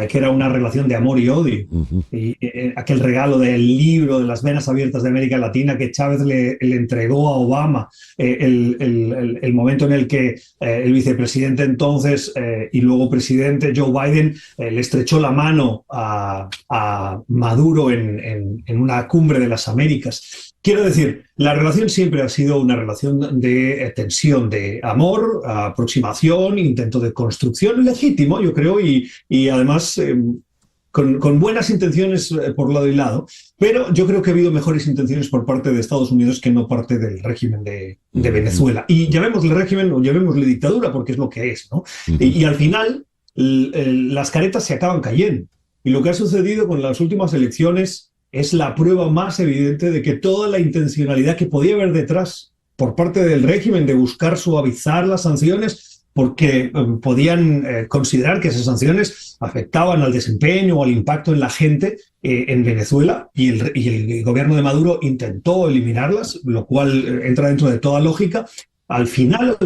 que era una relación de amor y odio. Uh-huh. Y aquel regalo del libro de las venas abiertas de América Latina que Chávez le entregó a Obama, el momento en el que el vicepresidente entonces y luego presidente Joe Biden le estrechó la mano a Maduro en una cumbre de las Américas. Quiero decir, la relación siempre ha sido una relación de tensión, de amor, aproximación, intento de construcción legítimo, yo creo, y además con buenas intenciones por lado y lado, pero yo creo que ha habido mejores intenciones por parte de Estados Unidos que no parte del régimen de Venezuela. Y llamémosle régimen o llamémosle dictadura porque es lo que es, ¿no? Y al final las caretas se acaban cayendo. Y lo que ha sucedido con las últimas elecciones es la prueba más evidente de que toda la intencionalidad que podía haber detrás por parte del régimen de buscar suavizar las sanciones porque podían considerar que esas sanciones afectaban al desempeño o al impacto en la gente en Venezuela y el gobierno de Maduro intentó eliminarlas, lo cual entra dentro de toda lógica. Al final,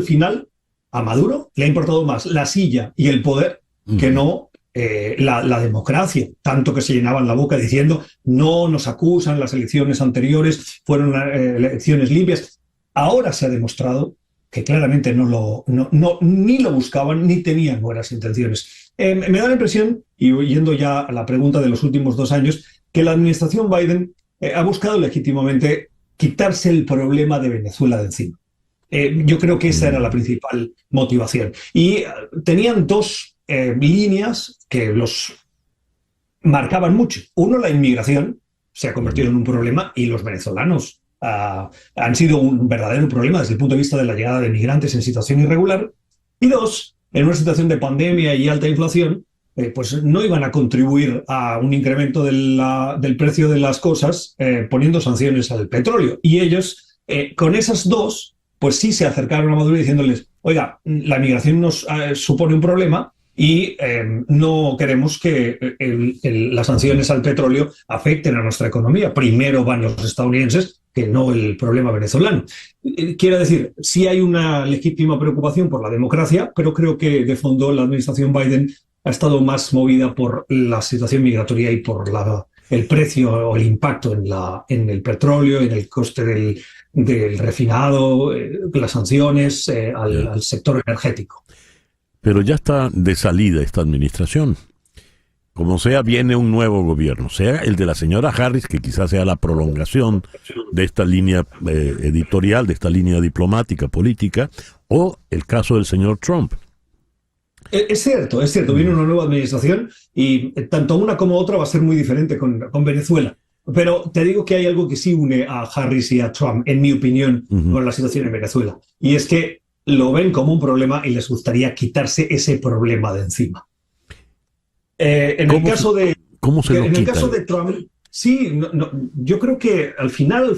a Maduro le ha importado más la silla y el poder que no la democracia, tanto que se llenaban la boca diciendo no nos acusan, las elecciones anteriores fueron elecciones limpias. Ahora se ha demostrado que claramente ni lo buscaban ni tenían buenas intenciones. Me da la impresión, y yendo ya a la pregunta de los últimos 2 años, que la administración Biden ha buscado legítimamente quitarse el problema de Venezuela de encima. Yo creo que esa era la principal motivación. Y tenían 2 líneas que los marcaban mucho. Uno, la inmigración se ha convertido en un problema y los venezolanos han sido un verdadero problema desde el punto de vista de la llegada de migrantes en situación irregular. Y 2, en una situación de pandemia y alta inflación, pues no iban a contribuir a un incremento del precio de las cosas poniendo sanciones al petróleo. Y ellos, con esas dos, pues sí se acercaron a Maduro diciéndoles, oiga, la migración nos supone un problema y no queremos que las sanciones al petróleo afecten a nuestra economía. Primero van los estadounidenses, que no el problema venezolano. Quiero decir, sí hay una legítima preocupación por la democracia, pero creo que de fondo la administración Biden ha estado más movida por la situación migratoria y por el precio o el impacto en el petróleo, en el coste del refinado, las sanciones al sector energético. Pero ya está de salida esta administración. Como sea, viene un nuevo gobierno, sea el de la señora Harris, que quizás sea la prolongación de esta línea editorial, de esta línea diplomática, política, o el caso del señor Trump. Es cierto, viene una nueva administración y tanto una como otra va a ser muy diferente con Venezuela. Pero te digo que hay algo que sí une a Harris y a Trump, en mi opinión, con la situación en Venezuela. Y es que lo ven como un problema y les gustaría quitarse ese problema de encima. En el caso de Trump, sí, yo creo que al final,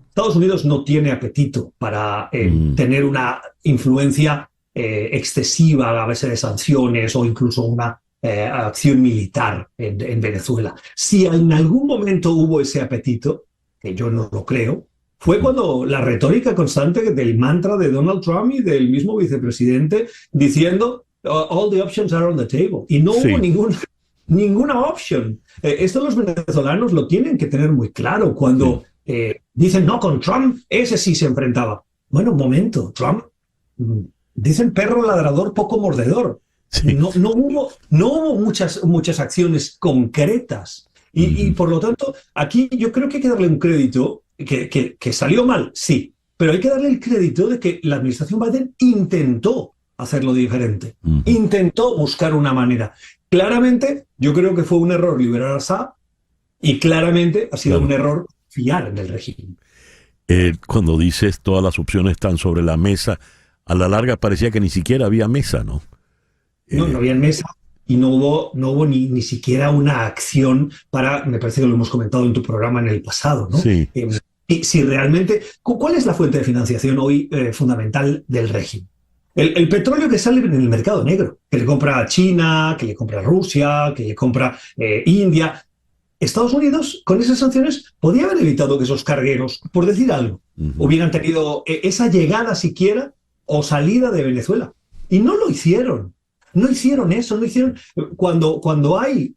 Estados Unidos no tiene apetito para tener una influencia excesiva a base de sanciones o incluso una acción militar en Venezuela. Si en algún momento hubo ese apetito, que yo no lo creo, fue cuando la retórica constante del mantra de Donald Trump y del mismo vicepresidente diciendo all the options are on the table. Y no hubo ninguna option. Esto los venezolanos lo tienen que tener muy claro cuando dicen, no, con Trump ese sí se enfrentaba. Bueno, un momento, Trump, dicen perro ladrador, poco mordedor. Sí. No hubo muchas acciones concretas. Y por lo tanto, aquí yo creo que hay que darle un crédito que salió mal, sí, pero hay que darle el crédito de que la administración Biden intentó hacerlo diferente, intentó buscar una manera. Claramente, yo creo que fue un error liberar a Assad y claramente ha sido un error fiar en el régimen. Cuando dices todas las opciones están sobre la mesa, a la larga parecía que ni siquiera había mesa, ¿no? No había mesa y no hubo ni siquiera una acción para, me parece que lo hemos comentado en tu programa en el pasado, ¿no? Sí. Y si realmente, ¿cuál es la fuente de financiación hoy fundamental del régimen? El petróleo que sale en el mercado negro, que le compra a China, que le compra a Rusia, que le compra India. Estados Unidos, con esas sanciones, podía haber evitado que esos cargueros, por decir algo, hubieran tenido esa llegada siquiera o salida de Venezuela. Y no lo hicieron. No hicieron eso, no hicieron... Cuando hay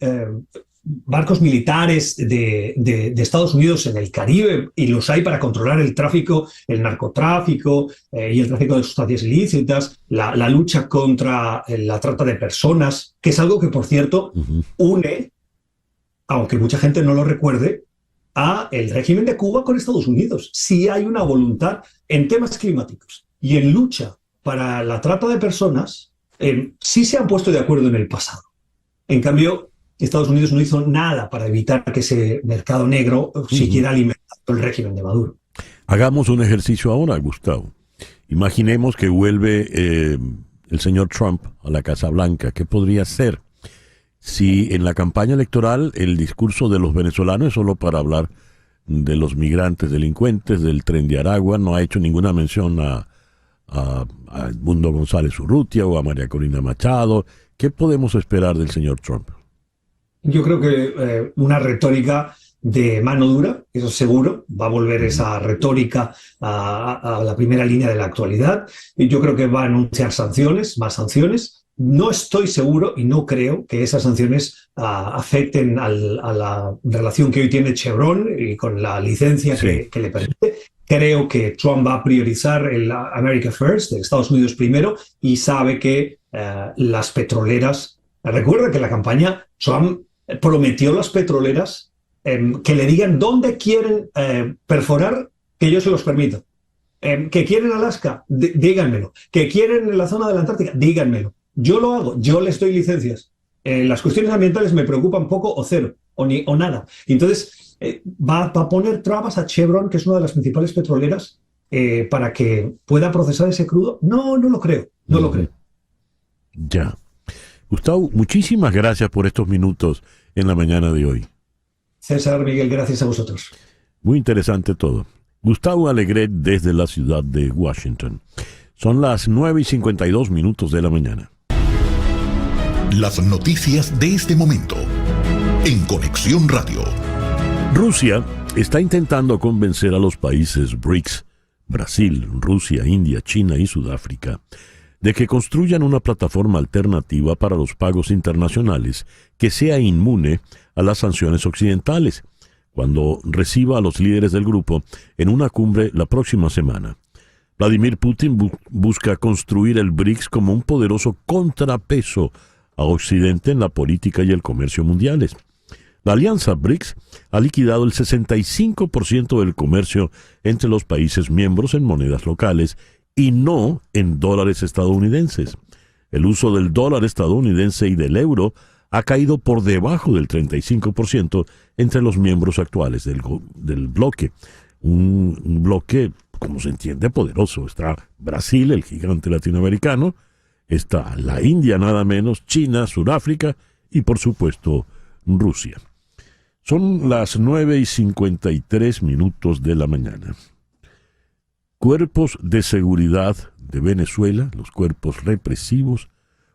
barcos militares de Estados Unidos en el Caribe, y los hay para controlar el tráfico, el narcotráfico y el tráfico de sustancias ilícitas, la lucha contra la trata de personas, que es algo que, por cierto, une, aunque mucha gente no lo recuerde, a el régimen de Cuba con Estados Unidos. Sí hay una voluntad en temas climáticos y en lucha para la trata de personas, sí se han puesto de acuerdo en el pasado. En cambio, Estados Unidos no hizo nada para evitar que ese mercado negro siguiera alimentando el régimen de Maduro. Hagamos un ejercicio ahora, Gustavo. Imaginemos que vuelve el señor Trump a la Casa Blanca. ¿Qué podría ser? Si en la campaña electoral el discurso de los venezolanos es solo para hablar de los migrantes delincuentes, del Tren de Aragua, no ha hecho ninguna mención a Edmundo González Urrutia o a María Corina Machado. ¿Qué podemos esperar del señor Trump? Yo creo que una retórica de mano dura, eso seguro, va a volver esa retórica a la primera línea de la actualidad. Y yo creo que va a anunciar sanciones, más sanciones. No estoy seguro y no creo que esas sanciones afecten a la relación que hoy tiene Chevron y con la licencia que le permite. Creo que Trump va a priorizar el America First, de Estados Unidos primero, y sabe que las petroleras... Recuerda que la campaña Trump prometió a las petroleras que le digan dónde quieren perforar, que yo se los permito. Que quieren Alaska, díganmelo. Que quieren en la zona de la Antártica, díganmelo. Yo lo hago, yo les doy licencias. Las cuestiones ambientales me preocupan poco o cero, o nada. Entonces, va a poner trabas a Chevron, que es una de las principales petroleras, para que pueda procesar ese crudo. No lo creo, no lo creo. Ya. Gustavo, muchísimas gracias por estos minutos en la mañana de hoy. César, Miguel, gracias a vosotros. Muy interesante todo. Gustavo Alegret desde la ciudad de Washington. Son las 9:52 de la mañana. Las noticias de este momento en Conexión Radio. Rusia está intentando convencer a los países BRICS, Brasil, Rusia, India, China y Sudáfrica, de que construyan una plataforma alternativa para los pagos internacionales que sea inmune a las sanciones occidentales, cuando reciba a los líderes del grupo en una cumbre la próxima semana. Vladimir Putin busca construir el BRICS como un poderoso contrapeso a Occidente en la política y el comercio mundiales. La alianza BRICS ha liquidado el 65% del comercio entre los países miembros en monedas locales y no en dólares estadounidenses. El uso del dólar estadounidense y del euro ha caído por debajo del 35% entre los miembros actuales del bloque. Un bloque, como se entiende, poderoso. Está Brasil, el gigante latinoamericano, está la India nada menos, China, Sudáfrica y por supuesto Rusia. Son las 9:53 de la mañana. Cuerpos de seguridad de Venezuela, los cuerpos represivos,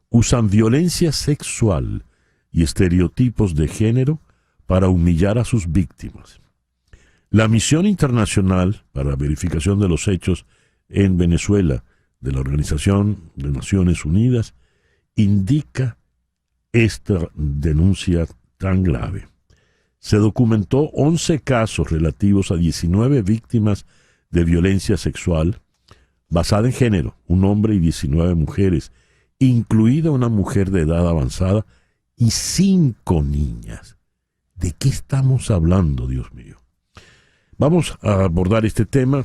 usan violencia sexual y estereotipos de género para humillar a sus víctimas. La Misión Internacional para la Verificación de los Hechos en Venezuela de la Organización de Naciones Unidas indica esta denuncia tan grave. Se documentó 11 casos relativos a 19 víctimas de violencia sexual basada en género, un hombre y 19 mujeres, incluida una mujer de edad avanzada y 5 niñas. ¿De qué estamos hablando, Dios mío? Vamos a abordar este tema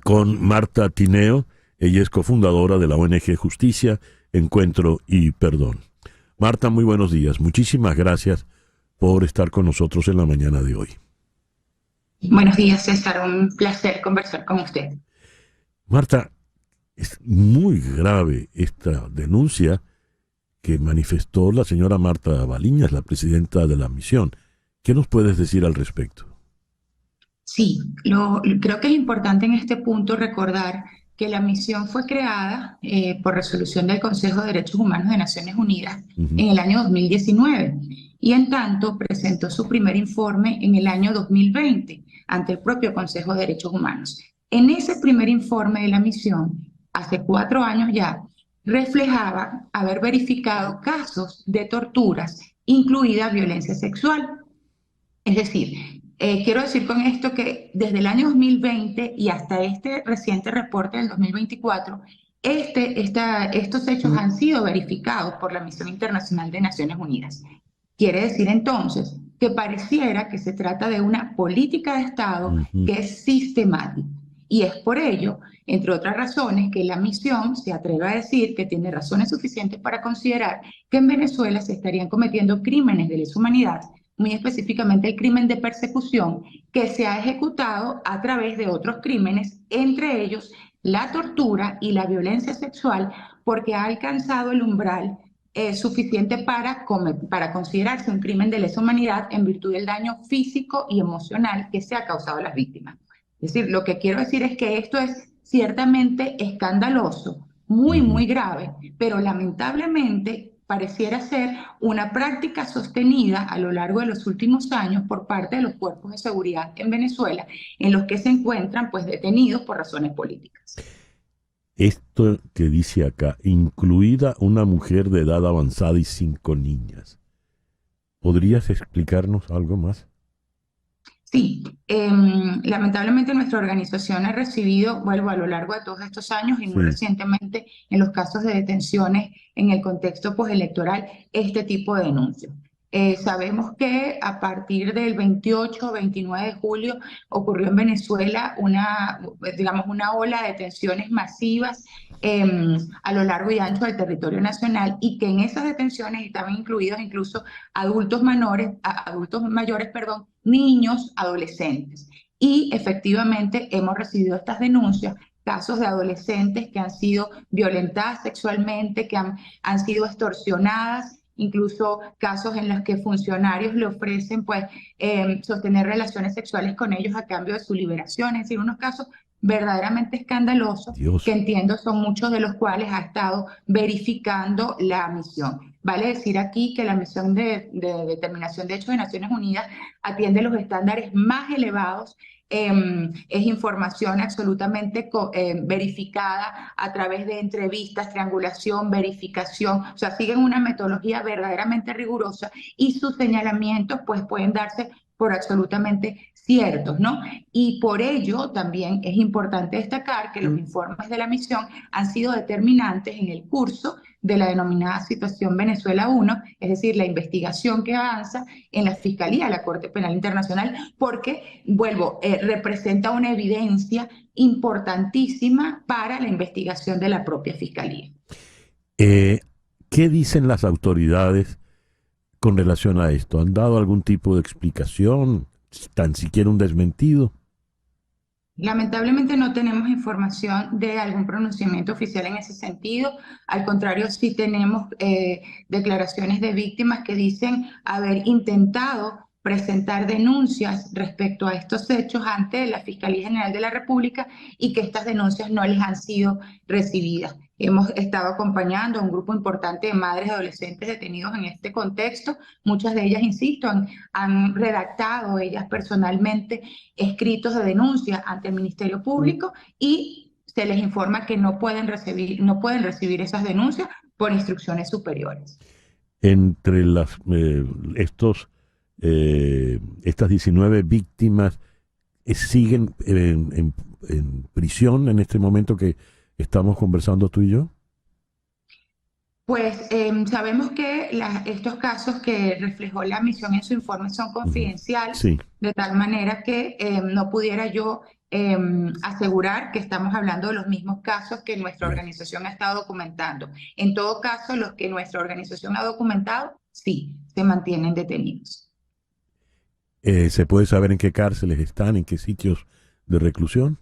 con Marta Tineo. Ella es cofundadora de la ONG Justicia, Encuentro y Perdón. Marta, muy buenos días. Muchísimas gracias por estar con nosotros en la mañana de hoy. Buenos días, César. Un placer conversar con usted. Marta, es muy grave esta denuncia que manifestó la señora Marta Baliñas, la presidenta de la misión. ¿Qué nos puedes decir al respecto? Sí, creo que es importante en este punto recordar que la misión fue creada por resolución del Consejo de Derechos Humanos de Naciones Unidas en el año 2019 y en tanto presentó su primer informe en el año 2020 ante el propio Consejo de Derechos Humanos. En ese primer informe de la misión, hace 4 años ya, reflejaba haber verificado casos de torturas, incluida violencia sexual. Es decir, quiero decir con esto que desde el año 2020 y hasta este reciente reporte del 2024, estos hechos han sido verificados por la Misión Internacional de Naciones Unidas. Quiere decir entonces que pareciera que se trata de una política de Estado que es sistemática. Y es por ello, entre otras razones, que la misión se atreve a decir que tiene razones suficientes para considerar que en Venezuela se estarían cometiendo crímenes de lesa humanidad, muy específicamente el crimen de persecución, que se ha ejecutado a través de otros crímenes, entre ellos la tortura y la violencia sexual, porque ha alcanzado el umbral suficiente para considerarse un crimen de lesa humanidad en virtud del daño físico y emocional que se ha causado a las víctimas. Es decir, lo que quiero decir es que esto es ciertamente escandaloso, muy grave, pero lamentablemente pareciera ser una práctica sostenida a lo largo de los últimos años por parte de los cuerpos de seguridad en Venezuela, en los que se encuentran pues detenidos por razones políticas. Esto que dice acá, incluida una mujer de edad avanzada y 5 niñas. ¿Podrías explicarnos algo más? Sí, lamentablemente nuestra organización ha recibido, vuelvo a lo largo de todos estos años y muy recientemente en los casos de detenciones en el contexto postelectoral, este tipo de denuncias. Sabemos que a partir del 28 o 29 de julio ocurrió en Venezuela una ola de detenciones masivas a lo largo y ancho del territorio nacional y que en esas detenciones estaban incluidos incluso adultos mayores, niños, adolescentes. Y efectivamente hemos recibido estas denuncias casos de adolescentes que han sido violentadas sexualmente, que han sido extorsionadas, incluso casos en los que funcionarios le ofrecen pues sostener relaciones sexuales con ellos a cambio de su liberación. Es decir, unos casos verdaderamente escandalosos, Dios. que entiendo son muchos de los cuales ha estado verificando la misión. Vale decir aquí que la misión de determinación de hechos de Naciones Unidas atiende los estándares más elevados. Es información absolutamente verificada a través de entrevistas, triangulación, verificación, o sea, siguen una metodología verdaderamente rigurosa y sus señalamientos pues pueden darse por absolutamente ciertos, ¿no? Y por ello también es importante destacar que los informes de la misión han sido determinantes en el curso de la denominada Situación Venezuela 1, es decir, la investigación que avanza en la Fiscalía de la Corte Penal Internacional, porque, vuelvo, representa una evidencia importantísima para la investigación de la propia Fiscalía. ¿Qué dicen las autoridades con relación a esto? ¿Han dado algún tipo de explicación? ¿Tan siquiera un desmentido? Lamentablemente no tenemos información de algún pronunciamiento oficial en ese sentido. Al contrario, sí tenemos declaraciones de víctimas que dicen haber intentado presentar denuncias respecto a estos hechos ante la Fiscalía General de la República y que estas denuncias no les han sido recibidas. Hemos estado acompañando a un grupo importante de madres y adolescentes detenidos en este contexto. Muchas de ellas, insisto, han redactado ellas personalmente escritos de denuncia ante el Ministerio Público y se les informa que no pueden recibir esas denuncias por instrucciones superiores. Entre estas 19 víctimas siguen en prisión en este momento que estamos conversando tú y yo. Pues sabemos que estos casos que reflejó la misión en su informe son confidenciales, Sí. de tal manera que no pudiera yo asegurar que estamos hablando de los mismos casos que nuestra organización ha estado documentando. En todo caso, los que nuestra organización ha documentado, sí, se mantienen detenidos. ¿Se puede saber en qué cárceles están, en qué sitios de reclusión?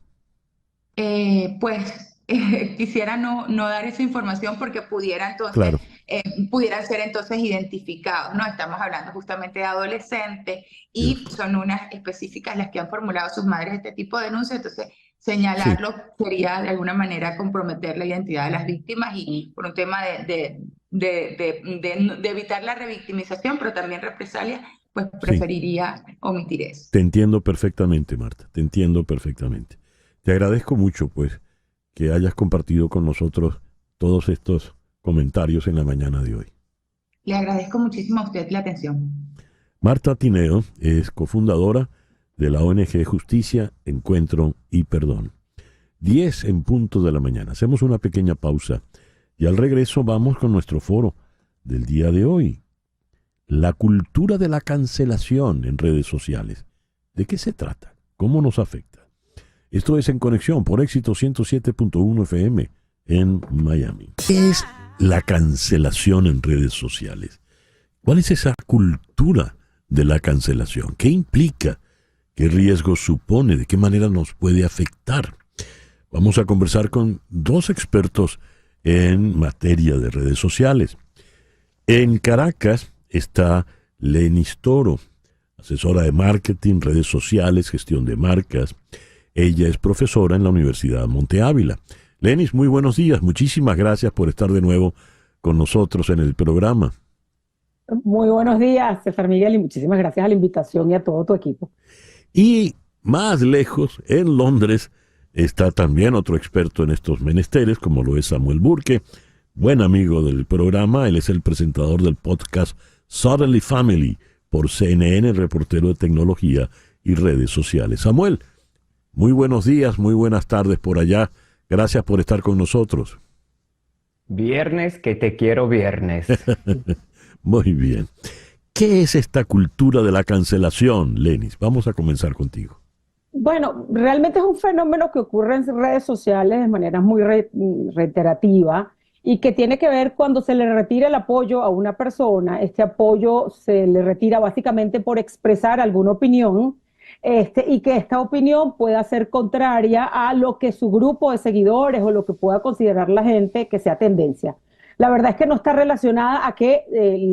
Quisiera no dar esa información porque pudieran ser entonces identificados, ¿no? Estamos hablando justamente de adolescentes y son unas específicas las que han formulado sus madres este tipo de denuncias, entonces señalarlo sería de alguna manera comprometer la identidad de las víctimas y por un tema de evitar la revictimización, pero también represalia, pues preferiría omitir eso. Te entiendo perfectamente, Marta, te entiendo perfectamente. Te agradezco mucho, pues, que hayas compartido con nosotros todos estos comentarios en la mañana de hoy. Le agradezco muchísimo a usted la atención. Marta Tineo es cofundadora de la ONG Justicia, Encuentro y Perdón. 10 en punto de la mañana. Hacemos una pequeña pausa y al regreso vamos con nuestro foro del día de hoy. La cultura de la cancelación en redes sociales. ¿De qué se trata? ¿Cómo nos afecta? Esto es En Conexión por Éxito 107.1 FM en Miami. ¿Qué es la cancelación en redes sociales? ¿Cuál es esa cultura de la cancelación? ¿Qué implica? ¿Qué riesgos supone? ¿De qué manera nos puede afectar? Vamos a conversar con dos expertos en materia de redes sociales. En Caracas está Lenis Toro, asesora de marketing, redes sociales, gestión de marcas. Ella es profesora en la Universidad Monte Ávila. Lenis, muy buenos días. Muchísimas gracias por estar de nuevo con nosotros en el programa. Muy buenos días, César Miguel, y muchísimas gracias a la invitación y a todo tu equipo. Y más lejos, en Londres, está también otro experto en estos menesteres, como lo es Samuel Burke, buen amigo del programa. Él es el presentador del podcast Suddenly Family por CNN, reportero de tecnología y redes sociales. Samuel, muy buenos días, muy buenas tardes por allá. Gracias por estar con nosotros. Viernes que te quiero viernes. Muy bien. ¿Qué es esta cultura de la cancelación, Lenis? Vamos a comenzar contigo. Bueno, realmente es un fenómeno que ocurre en redes sociales de manera muy reiterativa y que tiene que ver cuando se le retira el apoyo a una persona. Este apoyo se le retira básicamente por expresar alguna opinión y que esta opinión pueda ser contraria a lo que su grupo de seguidores o lo que pueda considerar la gente que sea tendencia. La verdad es que no está relacionada a que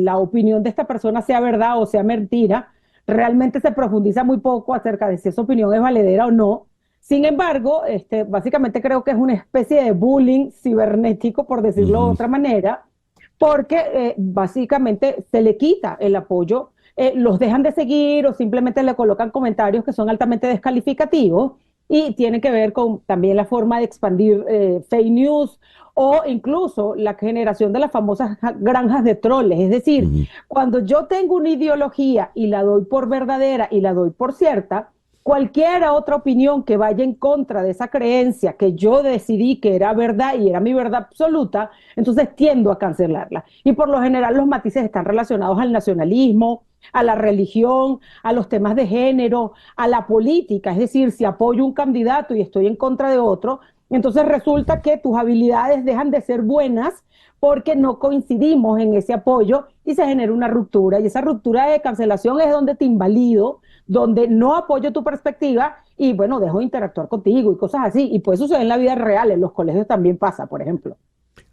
la opinión de esta persona sea verdad o sea mentira. Realmente se profundiza muy poco acerca de si esa opinión es valedera o no. Sin embargo, básicamente creo que es una especie de bullying cibernético, por decirlo de otra manera, porque básicamente se le quita el apoyo, los dejan de seguir o simplemente le colocan comentarios que son altamente descalificativos y tiene que ver con también la forma de expandir fake news o incluso la generación de las famosas granjas de troles. Es decir, cuando yo tengo una ideología y la doy por verdadera y la doy por cierta, cualquier otra opinión que vaya en contra de esa creencia que yo decidí que era verdad y era mi verdad absoluta, entonces tiendo a cancelarla. Y por lo general los matices están relacionados al nacionalismo, a la religión, a los temas de género, a la política. Es decir, si apoyo un candidato y estoy en contra de otro, entonces resulta que tus habilidades dejan de ser buenas porque no coincidimos en ese apoyo y se genera una ruptura. Y esa ruptura de cancelación es donde te invalido, donde no apoyo tu perspectiva y, bueno, dejo de interactuar contigo y cosas así. Y puede suceder en la vida real, en los colegios también pasa, por ejemplo.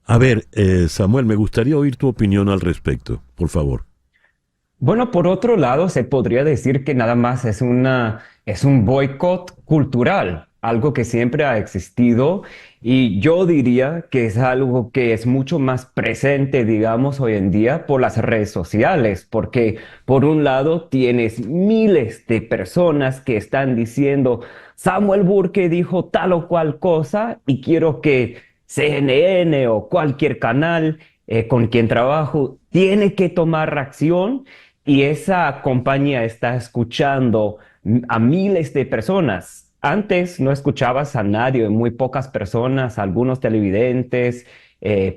A ver, Samuel, me gustaría oír tu opinión al respecto, por favor. Bueno, por otro lado, se podría decir que nada más es un boicot cultural, algo que siempre ha existido, y yo diría que es algo que es mucho más presente, digamos, hoy en día por las redes sociales, porque por un lado tienes miles de personas que están diciendo Samuel Burke dijo tal o cual cosa y quiero que CNN o cualquier canal con quien trabajo tiene que tomar acción, y esa compañía está escuchando a miles de personas. Antes no escuchabas a nadie, muy pocas personas, algunos televidentes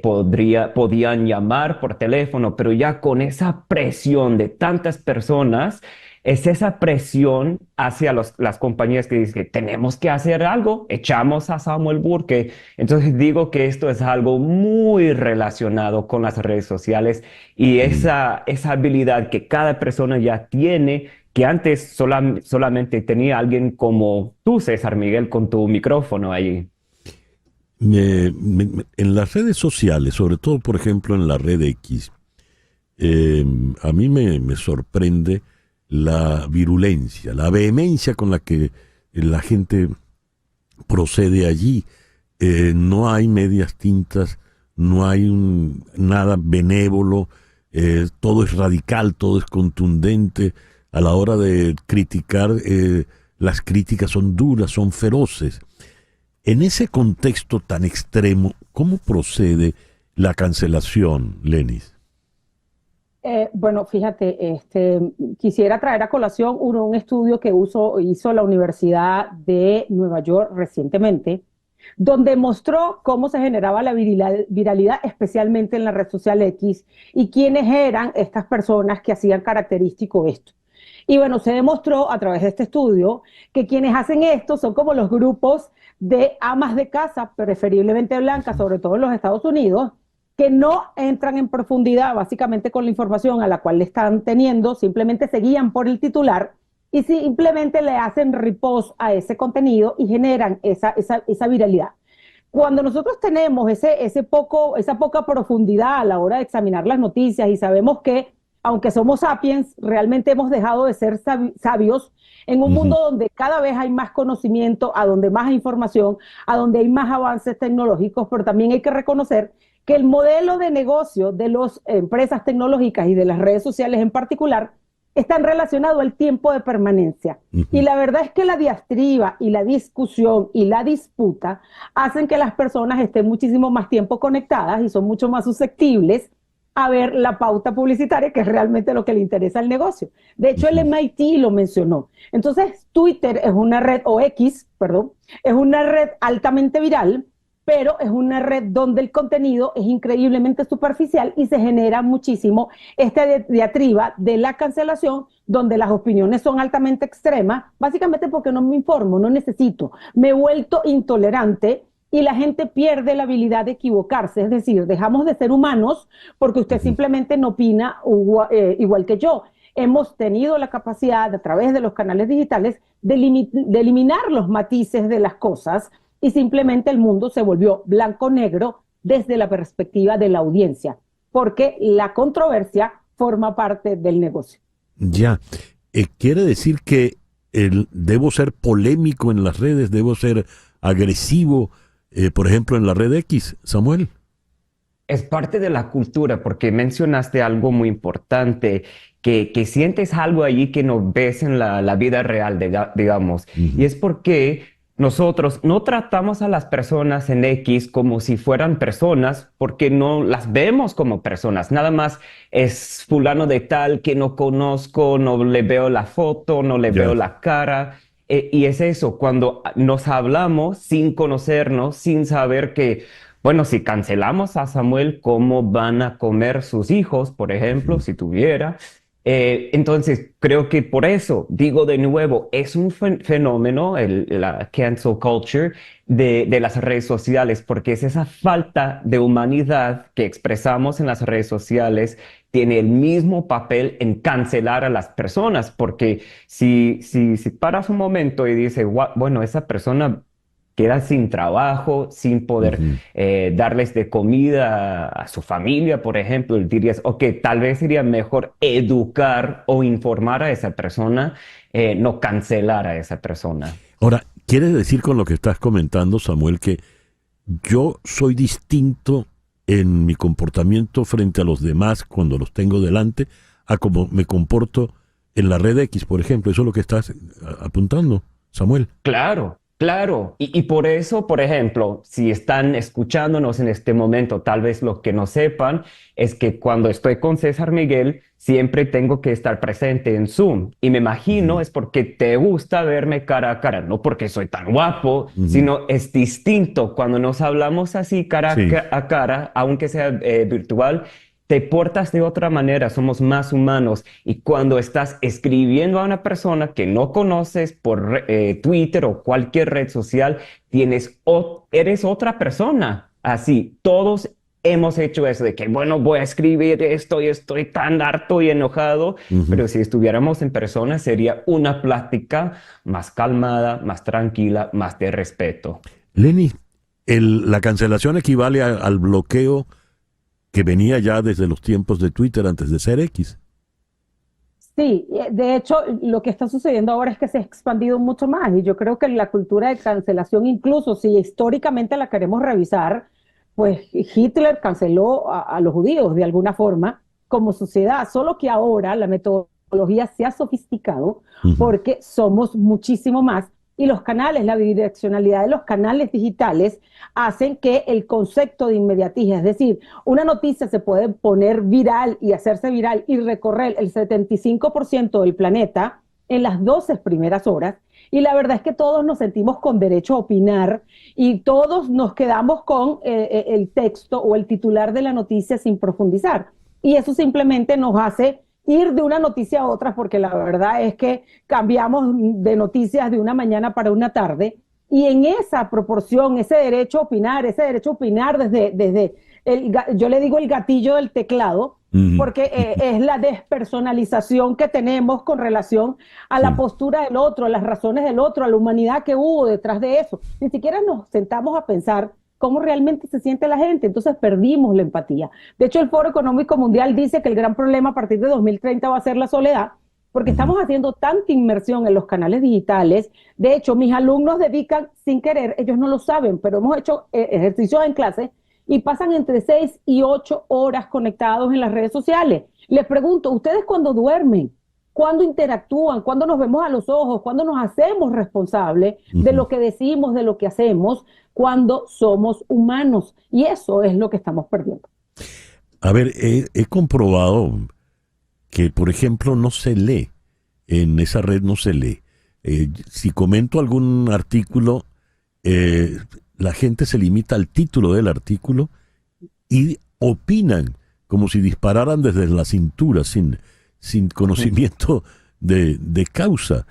podían llamar por teléfono, pero ya con esa presión de tantas personas, es esa presión hacia las compañías que dicen que tenemos que hacer algo, echamos a Samuel Burke. Entonces digo que esto es algo muy relacionado con las redes sociales y esa habilidad que cada persona ya tiene, que antes solamente tenía alguien como tú, César Miguel, con tu micrófono allí. En las redes sociales, sobre todo, por ejemplo, en la red X, a mí me sorprende la virulencia, la vehemencia con la que la gente procede allí. No hay medias tintas, no hay nada benévolo, todo es radical, todo es contundente. A la hora de criticar, las críticas son duras, son feroces. En ese contexto tan extremo, ¿cómo procede la cancelación, Lenis? Bueno, fíjate, quisiera traer a colación un estudio que hizo la Universidad de Nueva York recientemente, donde mostró cómo se generaba la viralidad, especialmente en la red social X, y quiénes eran estas personas que hacían característico esto. Y bueno, se demostró a través de este estudio que quienes hacen esto son como los grupos de amas de casa, preferiblemente blancas, sobre todo en los Estados Unidos, que no entran en profundidad básicamente con la información a la cual le están teniendo, simplemente se guían por el titular y simplemente le hacen repost a ese contenido y generan esa viralidad. Cuando nosotros tenemos esa poca profundidad a la hora de examinar las noticias y sabemos que, aunque somos sapiens, realmente hemos dejado de ser sabios en un mundo donde cada vez hay más conocimiento, a donde más información, a donde hay más avances tecnológicos, pero también hay que reconocer que el modelo de negocio de las empresas tecnológicas y de las redes sociales en particular están relacionados al tiempo de permanencia. Y la verdad es que la diatriba y la discusión y la disputa hacen que las personas estén muchísimo más tiempo conectadas y son mucho más susceptibles a ver la pauta publicitaria, que es realmente lo que le interesa al negocio. De hecho, el MIT lo mencionó. Entonces, Twitter es una red, o X, perdón, es una red altamente viral, pero es una red donde el contenido es increíblemente superficial y se genera muchísimo esta diatriba de la cancelación, donde las opiniones son altamente extremas, básicamente porque no me informo, no necesito, me he vuelto intolerante y la gente pierde la habilidad de equivocarse, es decir, dejamos de ser humanos porque usted simplemente no opina igual que yo. hemos tenido la capacidad, a través de los canales digitales, de eliminar los matices de las cosas, y simplemente el mundo se volvió blanco-negro desde la perspectiva de la audiencia, porque la controversia forma parte del negocio. Ya, quiere decir que debo ser polémico en las redes, debo ser agresivo, por ejemplo, en la red X, Samuel. Es parte de la cultura, porque mencionaste algo muy importante, que sientes algo allí que no ves en la vida real, digamos. Y es porque nosotros no tratamos a las personas en X como si fueran personas, porque no las vemos como personas. Nada más es fulano de tal que no conozco, no le veo la foto, no le veo la cara. Y es eso, cuando nos hablamos sin conocernos, sin saber que, bueno, si cancelamos a Samuel, ¿cómo van a comer sus hijos, por ejemplo, si tuviera? Entonces, creo que por eso, digo de nuevo, es un fenómeno, la cancel culture de las redes sociales, porque es esa falta de humanidad que expresamos en las redes sociales, tiene el mismo papel en cancelar a las personas, porque si paras un momento y dices, bueno, esa persona queda sin trabajo, sin poder darles de comida a su familia, por ejemplo, dirías, ok, tal vez sería mejor educar o informar a esa persona, no cancelar a esa persona. Ahora, ¿quiere decir con lo que estás comentando, Samuel, que yo soy distinto en mi comportamiento frente a los demás cuando los tengo delante a cómo me comporto en la red X, por ejemplo? ¿Eso es lo que estás apuntando, Samuel? Claro. Claro, y por eso, por ejemplo, si están escuchándonos en este momento, tal vez lo que no sepan es que cuando estoy con César Miguel, siempre tengo que estar presente en Zoom. Y me imagino es porque te gusta verme cara a cara, no porque soy tan guapo, sino es distinto. Cuando nos hablamos así cara a cara, aunque sea virtual, te portas de otra manera, somos más humanos. Y cuando estás escribiendo a una persona que no conoces por Twitter o cualquier red social, eres otra persona. Así, todos hemos hecho eso de que, bueno, voy a escribir esto y estoy tan harto y enojado. Pero si estuviéramos en persona, sería una plática más calmada, más tranquila, más de respeto. Lenny, la cancelación equivale al bloqueo que venía ya desde los tiempos de Twitter antes de ser X. Sí, de hecho, lo que está sucediendo ahora es que se ha expandido mucho más, y yo creo que la cultura de cancelación, incluso si históricamente la queremos revisar, pues Hitler canceló a los judíos de alguna forma como sociedad, solo que ahora la metodología se ha sofisticado porque somos muchísimo más. Y los canales, la bidireccionalidad de los canales digitales hacen que el concepto de inmediatez, es decir, una noticia se puede poner viral y hacerse viral y recorrer el 75% del planeta en las 12 primeras horas. Y la verdad es que todos nos sentimos con derecho a opinar y todos nos quedamos con el texto o el titular de la noticia sin profundizar. Y eso simplemente nos hace ir de una noticia a otra, porque la verdad es que cambiamos de noticias de una mañana para una tarde, y en esa proporción, ese derecho a opinar desde yo le digo el gatillo del teclado, porque es la despersonalización que tenemos con relación a la postura del otro, a las razones del otro, a la humanidad que hubo detrás de eso. Ni siquiera nos sentamos a pensar cómo realmente se siente la gente, entonces perdimos la empatía. De hecho, el Foro Económico Mundial dice que el gran problema a partir de 2030 va a ser la soledad, porque estamos haciendo tanta inmersión en los canales digitales. De hecho, mis alumnos dedican, sin querer, ellos no lo saben, pero hemos hecho ejercicios en clase y pasan entre 6 y 8 horas conectados en las redes sociales. Les pregunto, ¿ustedes cuando duermen? ¿Cuándo interactúan? ¿Cuándo nos vemos a los ojos? ¿Cuándo nos hacemos responsables de lo que decimos, de lo que hacemos? Cuando somos humanos. Y eso es lo que estamos perdiendo. A ver, he comprobado que, por ejemplo, no se lee. En esa red no se lee. Si comento algún artículo, la gente se limita al título del artículo y opinan como si dispararan desde la cintura, sin conocimiento de causa.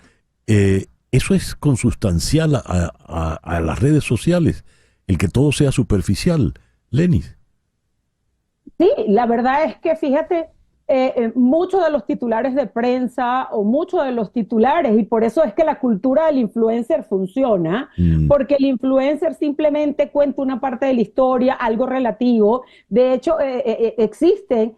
Eso es consustancial a las redes sociales, el que todo sea superficial. Lenny. Sí, la verdad es que fíjate muchos de los titulares de prensa o muchos de los titulares, y por eso es que la cultura del influencer funciona, porque el influencer simplemente cuenta una parte de la historia, algo relativo. De hecho, existen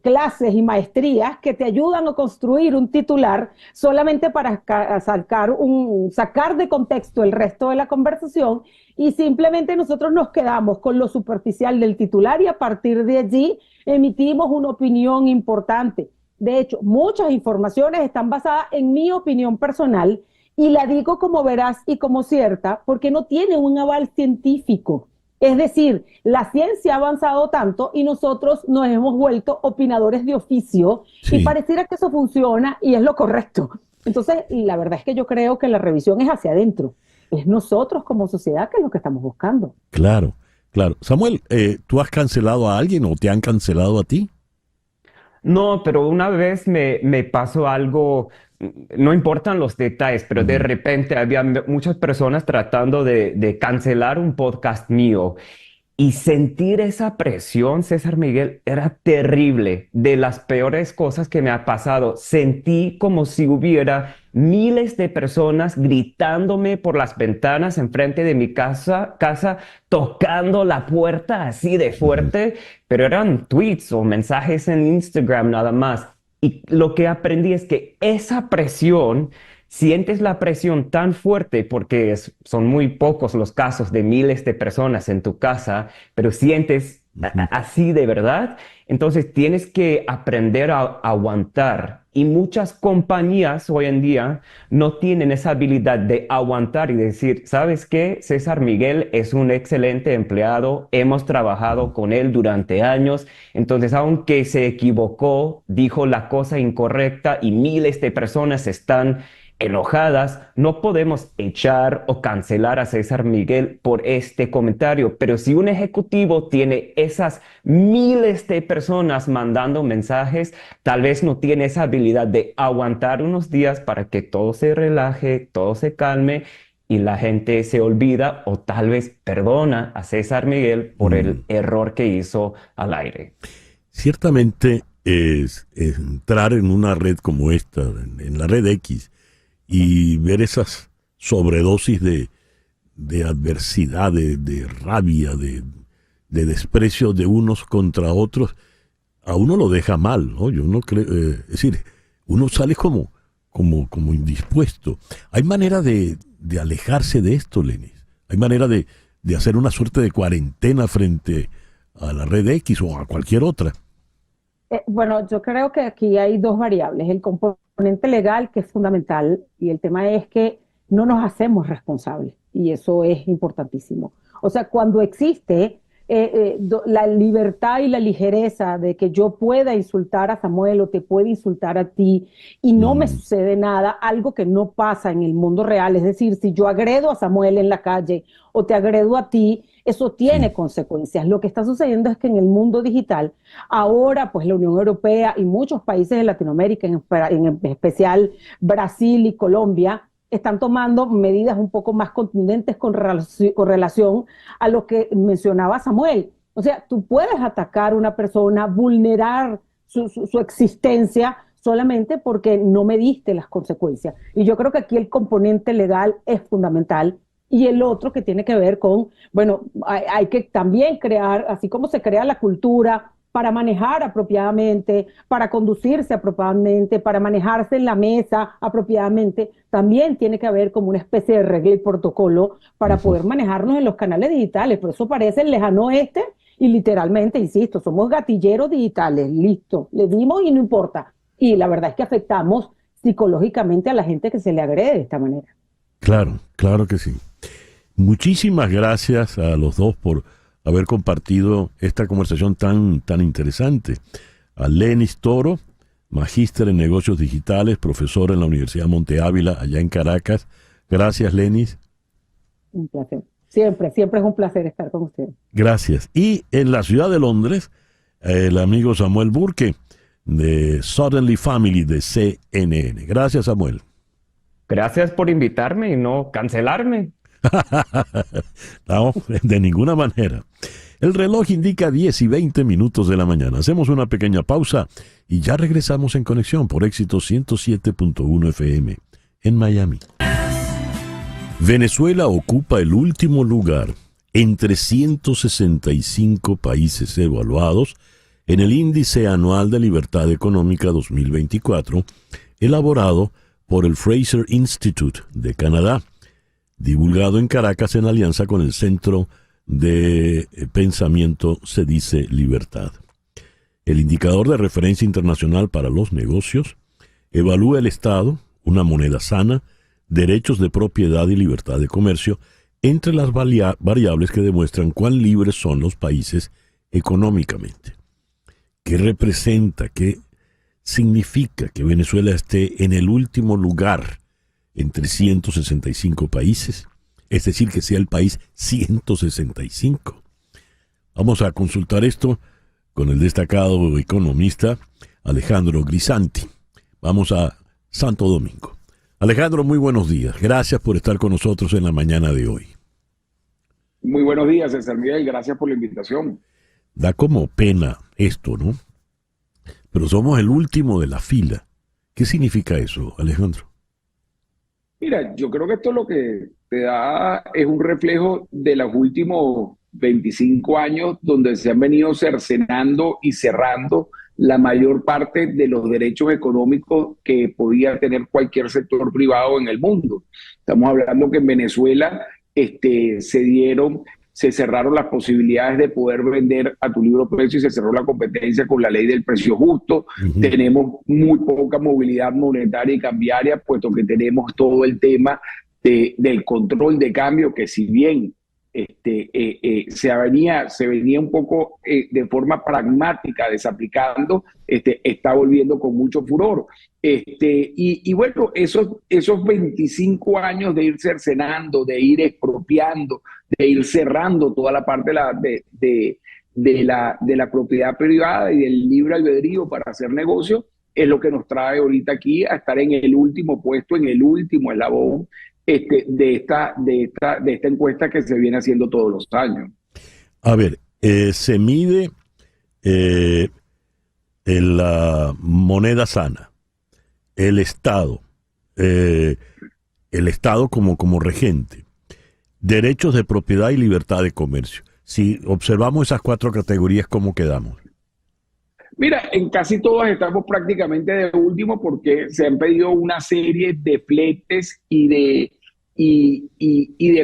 clases y maestrías que te ayudan a construir un titular solamente para sacar de contexto el resto de la conversación, y simplemente nosotros nos quedamos con lo superficial del titular y a partir de allí emitimos una opinión importante. De hecho, muchas informaciones están basadas en mi opinión personal y la digo como veraz y como cierta porque no tiene un aval científico. Es decir, la ciencia ha avanzado tanto y nosotros nos hemos vuelto opinadores de oficio, y pareciera que eso funciona y es lo correcto. Entonces, la verdad es que yo creo que la revisión es hacia adentro. Es nosotros como sociedad que es lo que estamos buscando. Claro, claro. Samuel, ¿tú has cancelado a alguien o te han cancelado a ti? No, pero una vez me pasó algo, no importan los detalles, pero de repente había muchas personas tratando de cancelar un podcast mío. Y sentir esa presión, César Miguel, era terrible. De las peores cosas que me ha pasado. Sentí como si hubiera miles de personas gritándome por las ventanas enfrente de mi casa, tocando la puerta así de fuerte, pero eran tweets o mensajes en Instagram nada más. Y lo que aprendí es que esa presión, sientes la presión tan fuerte porque son muy pocos los casos de miles de personas en tu casa, pero sientes así de verdad, entonces tienes que aprender a aguantar. Y muchas compañías hoy en día no tienen esa habilidad de aguantar y decir, ¿sabes qué? César Miguel es un excelente empleado, hemos trabajado con él durante años, entonces aunque se equivocó, dijo la cosa incorrecta y miles de personas están enojadas, no podemos echar o cancelar a César Miguel por este comentario, pero si un ejecutivo tiene esas miles de personas mandando mensajes, tal vez no tiene esa habilidad de aguantar unos días para que todo se relaje, todo se calme y la gente se olvida o tal vez perdona a César Miguel por el error que hizo al aire. Ciertamente es entrar en una red como esta, en la red X, y ver esas sobredosis de adversidad, de rabia, de desprecio de unos contra otros, a uno lo deja mal, ¿no? Yo no creo, es decir, uno sale como indispuesto. ¿Hay manera de alejarse de esto, Lenis? ¿Hay manera de hacer una suerte de cuarentena frente a la red X o a cualquier otra? Bueno, yo creo que aquí hay dos variables. El componente legal, que es fundamental, y el tema es que no nos hacemos responsables, y eso es importantísimo. O sea, cuando existe la libertad y la ligereza de que yo pueda insultar a Samuel o te pueda insultar a ti y no me sucede nada, algo que no pasa en el mundo real, es decir, si yo agredo a Samuel en la calle o te agredo a ti, eso tiene consecuencias. Lo que está sucediendo es que en el mundo digital, ahora pues la Unión Europea y muchos países de Latinoamérica, en especial Brasil y Colombia, están tomando medidas un poco más contundentes con relación a lo que mencionaba Samuel. O sea, tú puedes atacar a una persona, vulnerar su existencia solamente porque no mediste las consecuencias. Y yo creo que aquí el componente legal es fundamental. Y el otro que tiene que ver con, bueno, hay que también crear, así como se crea la cultura para manejar apropiadamente, para conducirse apropiadamente, para manejarse en la mesa apropiadamente, también tiene que haber como una especie de regla y protocolo para poder manejarnos en los canales digitales. Por eso parece el lejano oeste y literalmente, insisto, somos gatilleros digitales, listo, le dimos y no importa. Y la verdad es que afectamos psicológicamente a la gente que se le agrede de esta manera. Claro, claro que sí. Muchísimas gracias a los dos por haber compartido esta conversación tan interesante. A Lenis Toro, magíster en negocios digitales, profesor en la Universidad Monte Ávila, allá en Caracas. Gracias, Lenis. Un placer. Siempre es un placer estar con ustedes. Gracias. Y en la ciudad de Londres, el amigo Samuel Burke, de Suddenly Family, de CNN. Gracias, Samuel. Gracias por invitarme y no cancelarme. No, de ninguna manera. El reloj indica 10:20 de la mañana. Hacemos una pequeña pausa y ya regresamos en conexión por Éxito 107.1 FM en Miami. Venezuela ocupa el último lugar entre 165 países evaluados en el Índice Anual de Libertad Económica 2024, elaborado por el Fraser Institute de Canadá, divulgado en Caracas en alianza con el Centro de Pensamiento Se Dice Libertad. El indicador de referencia internacional para los negocios evalúa el Estado, una moneda sana, derechos de propiedad y libertad de comercio, entre las variables que demuestran cuán libres son los países económicamente. ¿Qué representa, qué significa que Venezuela esté en el último lugar entre 165 países? Es decir, que sea el país 165. Vamos a consultar esto con el destacado economista Alejandro Grisanti. Vamos a Santo Domingo. Alejandro, muy buenos días. Gracias por estar con nosotros en la mañana de hoy. Muy buenos días, César Miguel. Gracias por la invitación. Da como pena esto, ¿no? Pero somos el último de la fila. ¿Qué significa eso, Alejandro? Mira, yo creo que esto lo que te da es un reflejo de los últimos 25 años donde se han venido cercenando y cerrando la mayor parte de los derechos económicos que podía tener cualquier sector privado en el mundo. Estamos hablando que en Venezuela se cerraron las posibilidades de poder vender a tu libre precio y se cerró la competencia con la ley del precio justo. Tenemos muy poca movilidad monetaria y cambiaria, puesto que tenemos todo el tema del control de cambio, que si bien se venía un poco de forma pragmática desaplicando, está volviendo con mucho furor. Y bueno, esos 25 años de ir cercenando, de ir expropiando, de ir cerrando toda la parte de la propiedad privada y del libre albedrío para hacer negocio, es lo que nos trae ahorita aquí a estar en el último puesto, en el último eslabón de esta encuesta que se viene haciendo todos los años. A ver, se mide la moneda sana, el Estado como regente, derechos de propiedad y libertad de comercio. Si observamos esas 4 categorías, ¿cómo quedamos? Mira, en casi todas estamos prácticamente de último porque se han pedido una serie de fletes y de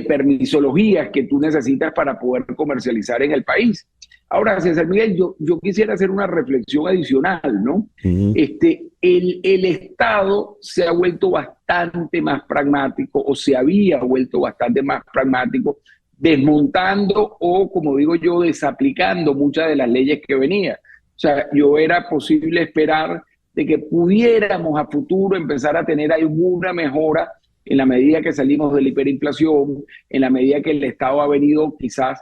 permisologías que tú necesitas para poder comercializar en el país. Ahora, César Miguel, yo quisiera hacer una reflexión adicional, ¿no? El Estado se ha vuelto bastante más pragmático, o se había vuelto bastante más pragmático, desmontando o, como digo yo, desaplicando muchas de las leyes que venían. O sea, era posible esperar de que pudiéramos a futuro empezar a tener alguna mejora en la medida que salimos de la hiperinflación, en la medida que el Estado ha venido quizás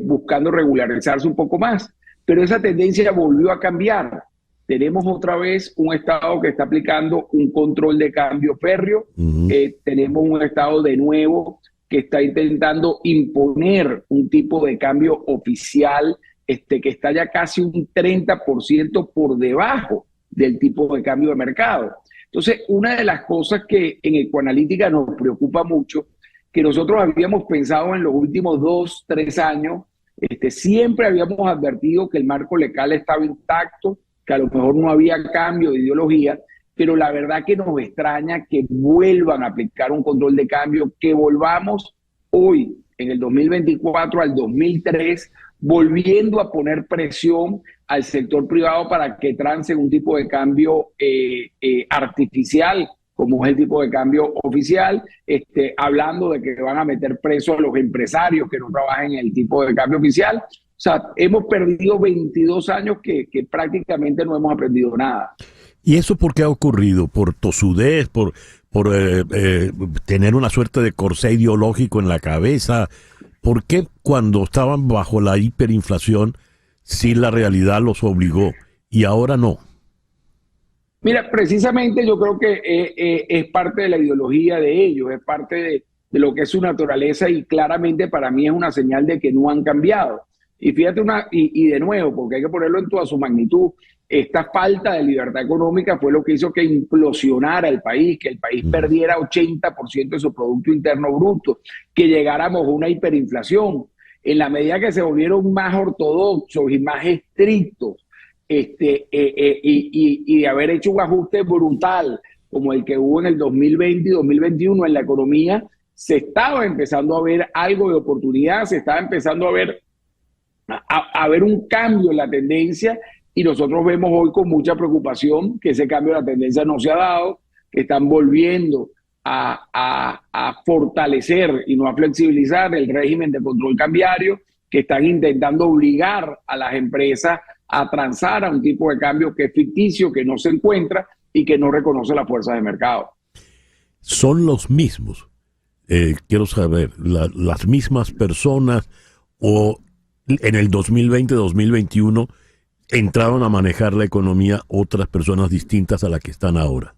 buscando regularizarse un poco más. Pero esa tendencia volvió a cambiar. Tenemos otra vez un Estado que está aplicando un control de cambio férreo. Tenemos un Estado de nuevo que está intentando imponer un tipo de cambio oficial que está ya casi un 30% por debajo del tipo de cambio de mercado. Entonces, una de las cosas que en Ecoanalítica nos preocupa mucho, que nosotros habíamos pensado en los últimos 2-3 años, siempre habíamos advertido que el marco legal estaba intacto, que a lo mejor no había cambio de ideología, pero la verdad que nos extraña que vuelvan a aplicar un control de cambio, que volvamos hoy, en el 2024 al 2003, volviendo a poner presión al sector privado para que trance un tipo de cambio artificial, como es el tipo de cambio oficial, hablando de que van a meter presos a los empresarios que no trabajen en el tipo de cambio oficial. O sea, hemos perdido 22 años que prácticamente no hemos aprendido nada. ¿Y eso por qué ha ocurrido? ¿Por tosudez? ¿Por tener una suerte de corsé ideológico en la cabeza? ¿Por qué cuando estaban bajo la hiperinflación sí la realidad los obligó y ahora no? Mira, precisamente yo creo que es parte de la ideología de ellos, es parte de lo que es su naturaleza, y claramente para mí es una señal de que no han cambiado. Y fíjate y de nuevo, porque hay que ponerlo en toda su magnitud, esta falta de libertad económica fue lo que hizo que implosionara el país, que el país perdiera 80% de su Producto Interno Bruto, que llegáramos a una hiperinflación. En la medida que se volvieron más ortodoxos y más estrictos, y de haber hecho un ajuste brutal como el que hubo en el 2020 y 2021 en la economía, se estaba empezando a ver algo de oportunidad, se estaba empezando a ver un cambio en la tendencia, y nosotros vemos hoy con mucha preocupación que ese cambio de la tendencia no se ha dado, que están volviendo a fortalecer y no a flexibilizar el régimen de control cambiario, que están intentando obligar a las empresas a transar a un tipo de cambio que es ficticio, que no se encuentra y que no reconoce las fuerzas de mercado. ¿Son los mismos? Quiero saber, las mismas personas, o en el 2020-2021 entraron a manejar la economía otras personas distintas a las que están ahora?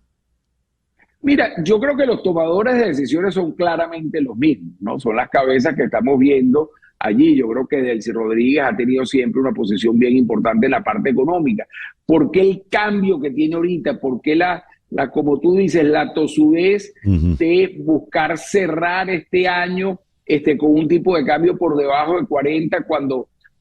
Mira, yo creo que los tomadores de decisiones son claramente los mismos, ¿no? Son las cabezas que estamos viendo allí. Yo creo que Delcy Rodríguez ha tenido siempre una posición bien importante en la parte económica. ¿Por qué el cambio que tiene ahorita? ¿Por qué como tú dices, la tosudez de buscar cerrar este año con un tipo de cambio por debajo de 40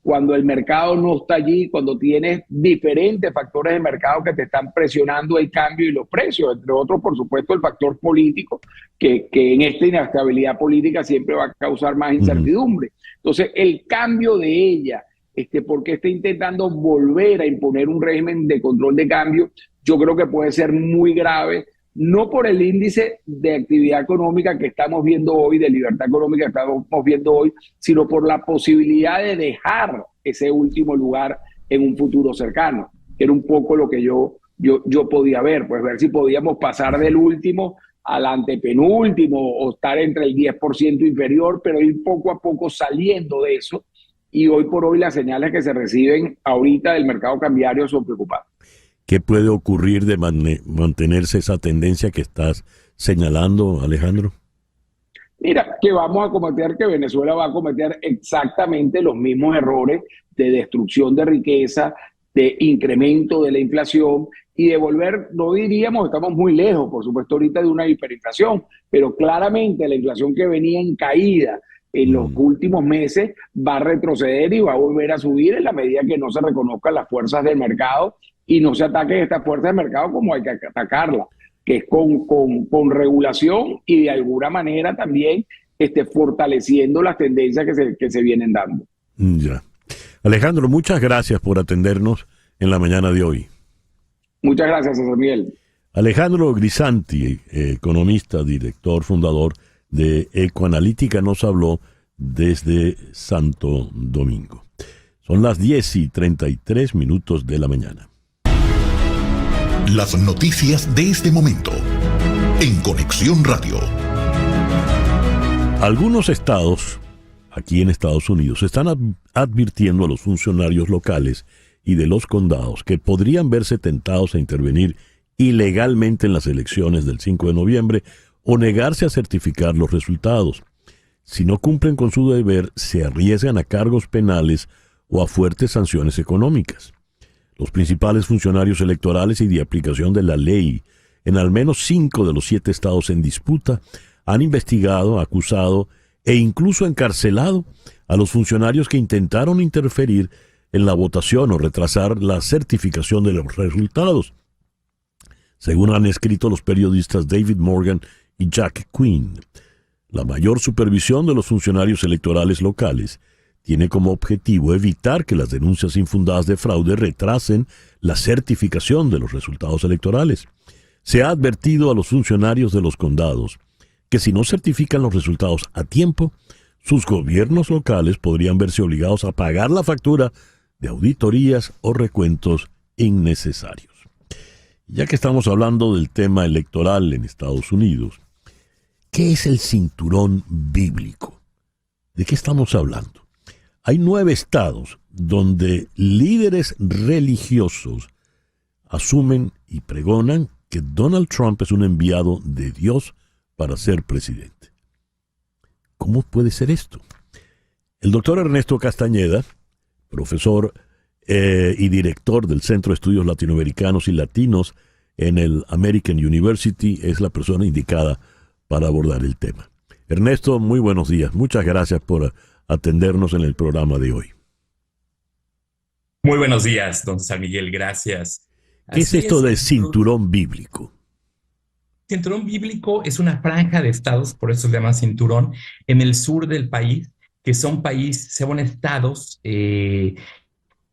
cuando el mercado no está allí, cuando tienes diferentes factores de mercado que te están presionando el cambio y los precios, entre otros, por supuesto, el factor político, que en esta inestabilidad política siempre va a causar más incertidumbre? Entonces, el cambio de ella, porque está intentando volver a imponer un régimen de control de cambio, yo creo que puede ser muy grave, no por el índice de actividad económica que estamos viendo hoy, de libertad económica que estamos viendo hoy, sino por la posibilidad de dejar ese último lugar en un futuro cercano, que era un poco lo que yo podía ver, pues ver si podíamos pasar del último al antepenúltimo o estar entre el 10% inferior, pero ir poco a poco saliendo de eso. Y hoy por hoy las señales que se reciben ahorita del mercado cambiario son preocupantes. ¿Qué puede ocurrir de mantenerse esa tendencia que estás señalando, Alejandro? Mira, que Venezuela va a cometer exactamente los mismos errores de destrucción de riqueza, de incremento de la inflación y de volver, no diríamos, estamos muy lejos, por supuesto, ahorita de una hiperinflación, pero claramente la inflación que venía en caída en los últimos meses va a retroceder y va a volver a subir en la medida que no se reconozcan las fuerzas del mercado y no se ataquen estas fuerzas de mercado como hay que atacarlas, que es con regulación y de alguna manera también fortaleciendo las tendencias que se vienen dando. Ya. Alejandro, muchas gracias por atendernos en la mañana de hoy. Muchas gracias, César Miguel. Alejandro Grisanti, economista, director, fundador de Ecoanalítica, nos habló desde Santo Domingo. Son las 10:33 de la mañana. Las noticias de este momento en Conexión Radio. Algunos estados aquí en Estados Unidos están advirtiendo a los funcionarios locales y de los condados que podrían verse tentados a intervenir ilegalmente en las elecciones del 5 de noviembre o negarse a certificar los resultados. Si no cumplen con su deber, se arriesgan a cargos penales o a fuertes sanciones económicas. Los principales funcionarios electorales y de aplicación de la ley en al menos 5 de los 7 estados en disputa han investigado, acusado e incluso encarcelado a los funcionarios que intentaron interferir en la votación o retrasar la certificación de los resultados, según han escrito los periodistas David Morgan y Jack Quinn. La mayor supervisión de los funcionarios electorales locales tiene como objetivo evitar que las denuncias infundadas de fraude retrasen la certificación de los resultados electorales. Se ha advertido a los funcionarios de los condados que si no certifican los resultados a tiempo, sus gobiernos locales podrían verse obligados a pagar la factura de auditorías o recuentos innecesarios. Ya que estamos hablando del tema electoral en Estados Unidos, ¿qué es el cinturón bíblico? ¿De qué estamos hablando? Hay 9 estados donde líderes religiosos asumen y pregonan que Donald Trump es un enviado de Dios para ser presidente. ¿Cómo puede ser esto? El doctor Ernesto Castañeda profesor y director del Centro de Estudios Latinoamericanos y Latinos en el American University, es la persona indicada para abordar el tema. Ernesto, muy buenos días. Muchas gracias por atendernos en el programa de hoy. Muy buenos días, don San Miguel, gracias. ¿Qué es esto de cinturón bíblico? Cinturón bíblico es una franja de estados, por eso se llama cinturón, en el sur del país, que son estados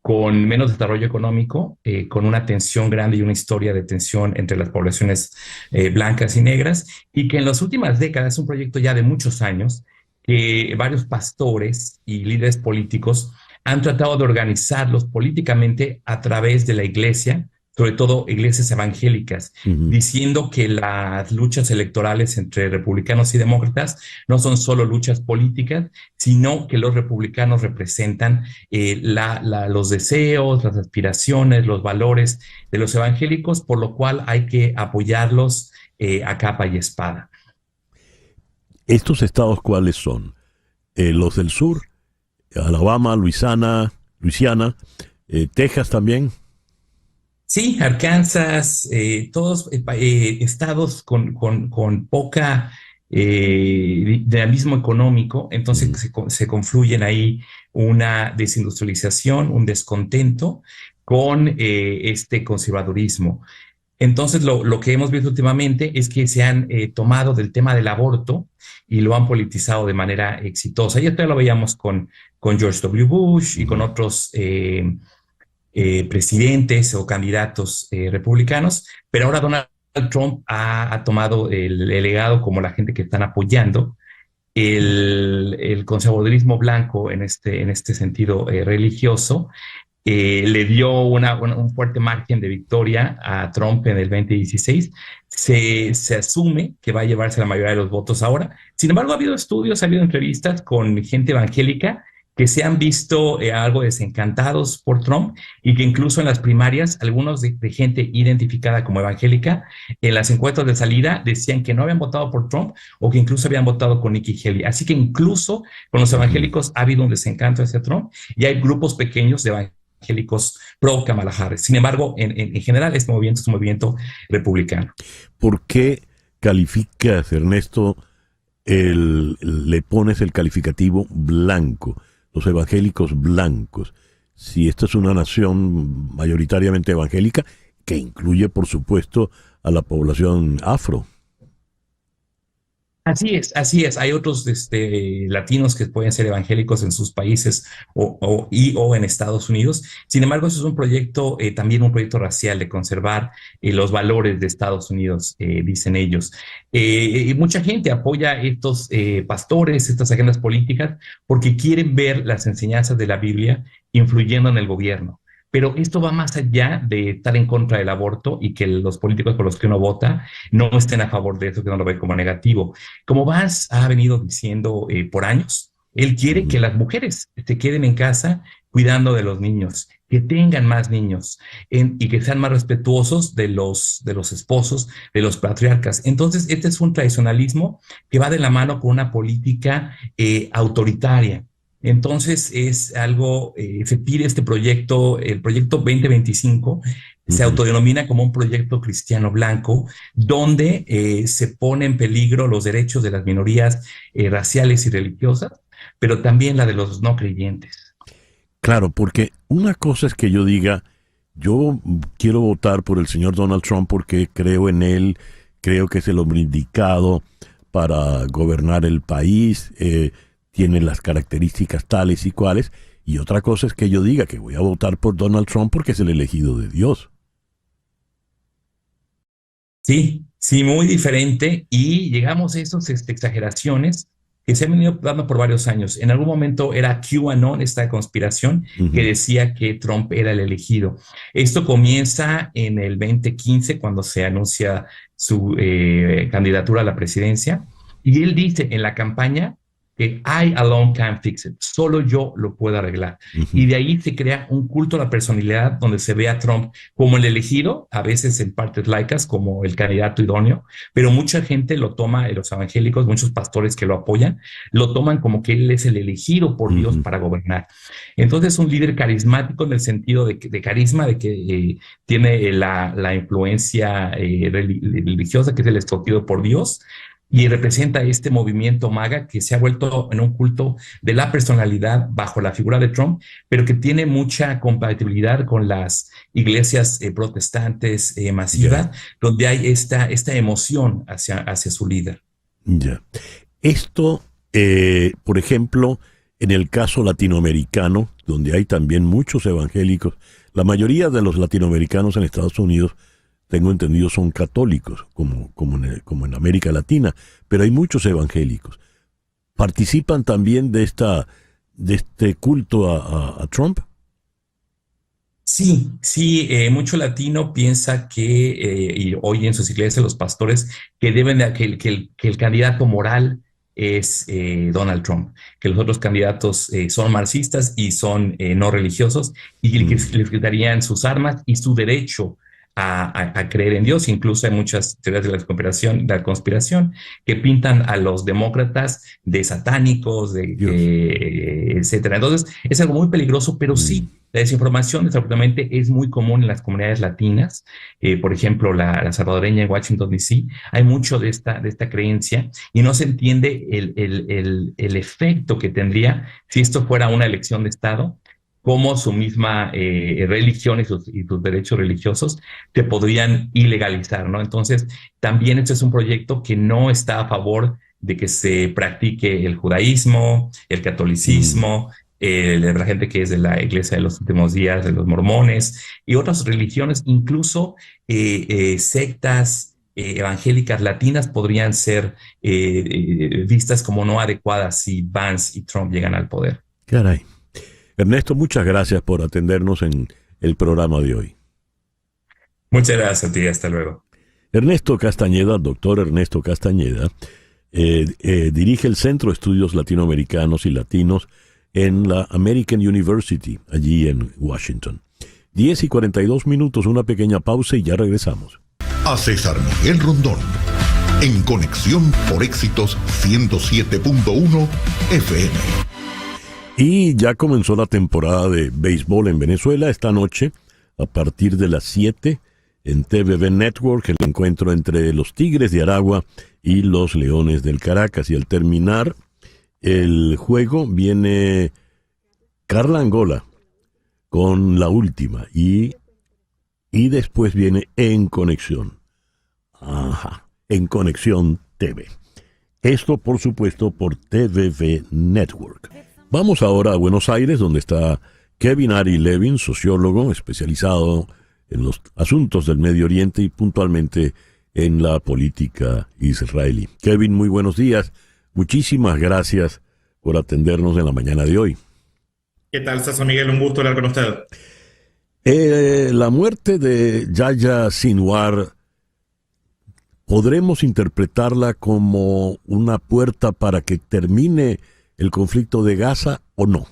con menos desarrollo económico, con una tensión grande y una historia de tensión entre las poblaciones blancas y negras, y que en las últimas décadas, es un proyecto ya de muchos años, que varios pastores y líderes políticos han tratado de organizarlos políticamente a través de la iglesia, sobre todo iglesias evangélicas, diciendo que las luchas electorales entre republicanos y demócratas no son solo luchas políticas, sino que los republicanos representan los deseos, las aspiraciones, los valores de los evangélicos, por lo cual hay que apoyarlos a capa y espada. ¿Estos estados cuáles son? Los del sur, Alabama, Luisiana, Texas también. Sí, Arkansas, todos estados con poca dinamismo económico, entonces se confluyen ahí una desindustrialización, un descontento con este conservadurismo. Entonces lo que hemos visto últimamente es que se han tomado del tema del aborto y lo han politizado de manera exitosa. Y esto lo veíamos con George W. Bush y con otros presidentes o candidatos republicanos, pero ahora Donald Trump ha tomado el legado como la gente que están apoyando el conservadurismo blanco en este sentido religioso. Le dio un fuerte margen de victoria a Trump en el 2016. Se asume que va a llevarse la mayoría de los votos ahora. Sin embargo, ha habido estudios, ha habido entrevistas con gente evangélica que se han visto algo desencantados por Trump y que incluso en las primarias, algunos de gente identificada como evangélica, en las encuestas de salida decían que no habían votado por Trump o que incluso habían votado con Nikki Haley. Así que incluso con los evangélicos ha habido un desencanto hacia Trump y hay grupos pequeños de evangélicos pro Kamala Harris. Sin embargo, en general, este movimiento es un movimiento republicano. ¿Por qué calificas, Ernesto, le pones el calificativo blanco? Los evangélicos blancos, si esta es una nación mayoritariamente evangélica, que incluye, por supuesto, a la población afro. Así es. Hay otros latinos que pueden ser evangélicos en sus países o en Estados Unidos. Sin embargo, eso es un proyecto, también un proyecto racial de conservar los valores de Estados Unidos, dicen ellos. Y mucha gente apoya estos pastores, estas agendas políticas, porque quieren ver las enseñanzas de la Biblia influyendo en el gobierno. Pero esto va más allá de estar en contra del aborto y que los políticos por los que uno vota no estén a favor de eso, que no lo ven como negativo. Como Vance ha venido diciendo por años, él quiere que las mujeres se queden en casa cuidando de los niños, que tengan más niños y que sean más respetuosos de los esposos, de los patriarcas. Entonces, este es un tradicionalismo que va de la mano con una política autoritaria. Entonces es algo, se pide este proyecto, el proyecto 2025, se autodenomina como un proyecto cristiano blanco, donde se pone en peligro los derechos de las minorías raciales y religiosas, pero también la de los no creyentes. Claro, porque una cosa es que yo diga, yo quiero votar por el señor Donald Trump porque creo en él, creo que es el hombre indicado para gobernar el país, tiene las características tales y cuales, y otra cosa es que yo diga que voy a votar por Donald Trump porque es el elegido de Dios. Sí, muy diferente, y llegamos a esas exageraciones que se han venido dando por varios años. En algún momento era QAnon, esta conspiración, que decía que Trump era el elegido. Esto comienza en el 2015, cuando se anuncia su candidatura a la presidencia, y él dice en la campaña que I alone can fix it, solo yo lo puedo arreglar. Y de ahí se crea un culto a la personalidad donde se ve a Trump como el elegido, a veces en partes laicas como el candidato idóneo, pero mucha gente lo toma, los evangélicos, muchos pastores que lo apoyan, lo toman como que él es el elegido por Dios para gobernar. Entonces es un líder carismático en el sentido de carisma, de que tiene la influencia religiosa, que es el escogido por Dios, y representa este movimiento MAGA que se ha vuelto en un culto de la personalidad bajo la figura de Trump, pero que tiene mucha compatibilidad con las iglesias protestantes masivas, donde hay esta emoción hacia su líder. Ya. Esto, por ejemplo, en el caso latinoamericano, donde hay también muchos evangélicos, la mayoría de los latinoamericanos en Estados Unidos, tengo entendido, son católicos, como en América Latina, pero hay muchos evangélicos. ¿Participan también de este culto a Trump? Sí, mucho latino piensa que, y hoy en sus iglesias los pastores, que que el candidato moral es Donald Trump, que los otros candidatos son marxistas y son no religiosos, y les quitarían sus armas y su derecho a creer en Dios. Incluso hay muchas teorías de la conspiración que pintan a los demócratas de satánicos, etcétera. Entonces es algo muy peligroso, pero sí, la desinformación desafortunadamente es muy común en las comunidades latinas. Por ejemplo, la salvadoreña en Washington, D.C., hay mucho de esta creencia y no se entiende el efecto que tendría si esto fuera una elección de Estado, cómo su misma religión y sus derechos religiosos te podrían ilegalizar, ¿no? Entonces, también este es un proyecto que no está a favor de que se practique el judaísmo, el catolicismo, la gente que es de la Iglesia de los Últimos Días, de los mormones y otras religiones, incluso sectas evangélicas latinas podrían ser vistas como no adecuadas si Vance y Trump llegan al poder. Caray. Ernesto, muchas gracias por atendernos en el programa de hoy. Muchas gracias a ti, hasta luego. Ernesto Castañeda, doctor Ernesto Castañeda, dirige el Centro de Estudios Latinoamericanos y Latinos en la American University, allí en Washington. 10:42, una pequeña pausa y ya regresamos. A César Miguel Rondón, en Conexión por Éxitos 107.1 FM. Y ya comenzó la temporada de béisbol en Venezuela. Esta noche, a partir de las 7, en TVV Network, el encuentro entre los Tigres de Aragua y los Leones del Caracas. Y al terminar el juego viene Carla Angola con la última. Y después viene En Conexión. En Conexión TV. Esto, por supuesto, por TVV Network. Vamos ahora a Buenos Aires, donde está Kevin Ari Levin, sociólogo especializado en los asuntos del Medio Oriente y puntualmente en la política israelí. Kevin, muy buenos días. Muchísimas gracias por atendernos en la mañana de hoy. ¿Qué tal, César Miguel? Un gusto hablar con usted. La muerte de Yahya Sinwar, ¿podremos interpretarla como una puerta para que termine el conflicto de Gaza o no?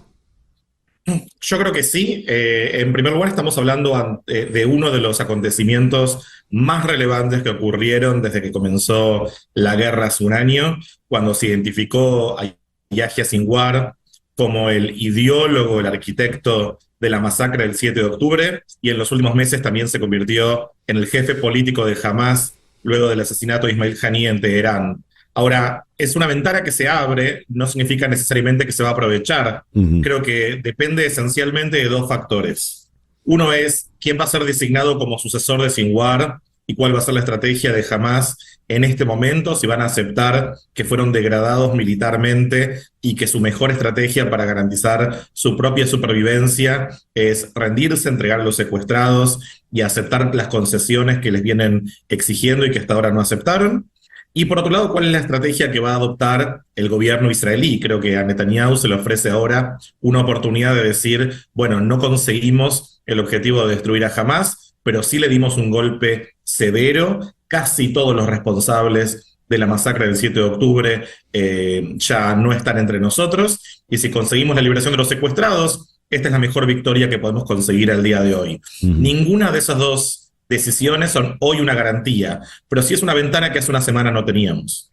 Yo creo que sí. En primer lugar, estamos hablando de uno de los acontecimientos más relevantes que ocurrieron desde que comenzó la guerra hace un año, cuando se identificó a Yahya Sinwar como el ideólogo, el arquitecto de la masacre del 7 de octubre, y en los últimos meses también se convirtió en el jefe político de Hamás luego del asesinato de Ismail Haniyeh en Teherán. Ahora, es una ventana que se abre, no significa necesariamente que se va a aprovechar. Creo que depende esencialmente de dos factores. Uno es quién va a ser designado como sucesor de Sinwar y cuál va a ser la estrategia de Hamás en este momento, si van a aceptar que fueron degradados militarmente y que su mejor estrategia para garantizar su propia supervivencia es rendirse, entregar a los secuestrados y aceptar las concesiones que les vienen exigiendo y que hasta ahora no aceptaron. Y por otro lado, ¿cuál es la estrategia que va a adoptar el gobierno israelí? Creo que a Netanyahu se le ofrece ahora una oportunidad de decir, bueno, no conseguimos el objetivo de destruir a Hamás, pero sí le dimos un golpe severo. Casi todos los responsables de la masacre del 7 de octubre ya no están entre nosotros, y si conseguimos la liberación de los secuestrados, esta es la mejor victoria que podemos conseguir al día de hoy. Ninguna de esas dos decisiones son hoy una garantía, pero sí es una ventana que hace una semana no teníamos.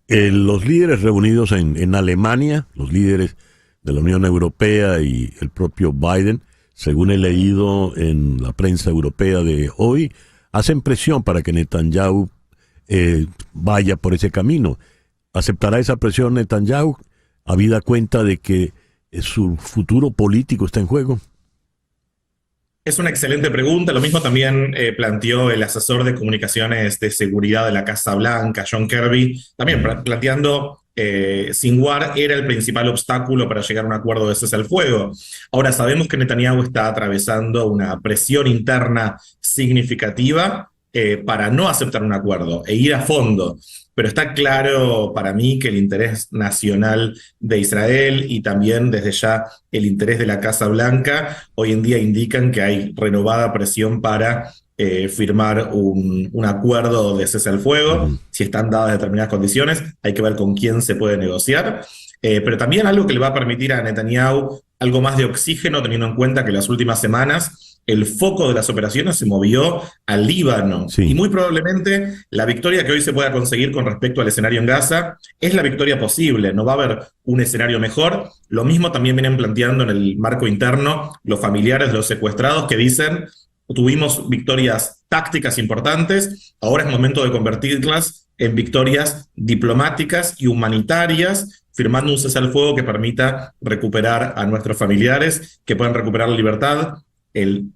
Los líderes reunidos en Alemania, los líderes de la Unión Europea y el propio Biden, según he leído en la prensa europea de hoy, hacen presión para que Netanyahu vaya por ese camino. ¿Aceptará esa presión Netanyahu, habida cuenta de que su futuro político está en juego? Es una excelente pregunta. Lo mismo también planteó el asesor de comunicaciones de seguridad de la Casa Blanca, John Kirby, también planteando Sinwar era el principal obstáculo para llegar a un acuerdo de cese al fuego. Ahora sabemos que Netanyahu está atravesando una presión interna significativa para no aceptar un acuerdo e ir a fondo. Pero está claro para mí que el interés nacional de Israel y también desde ya el interés de la Casa Blanca hoy en día indican que hay renovada presión para firmar un acuerdo de cese al fuego. Si están dadas determinadas condiciones, hay que ver con quién se puede negociar. Pero también algo que le va a permitir a Netanyahu algo más de oxígeno, teniendo en cuenta que las últimas semanas el foco de las operaciones se movió al Líbano. Sí. Y muy probablemente la victoria que hoy se pueda conseguir con respecto al escenario en Gaza es la victoria posible. No va a haber un escenario mejor. Lo mismo también vienen planteando en el marco interno los familiares de los secuestrados, que dicen: tuvimos victorias tácticas importantes, ahora es momento de convertirlas en victorias diplomáticas y humanitarias, firmando un cese al fuego que permita recuperar a nuestros familiares, que puedan recuperar la libertad.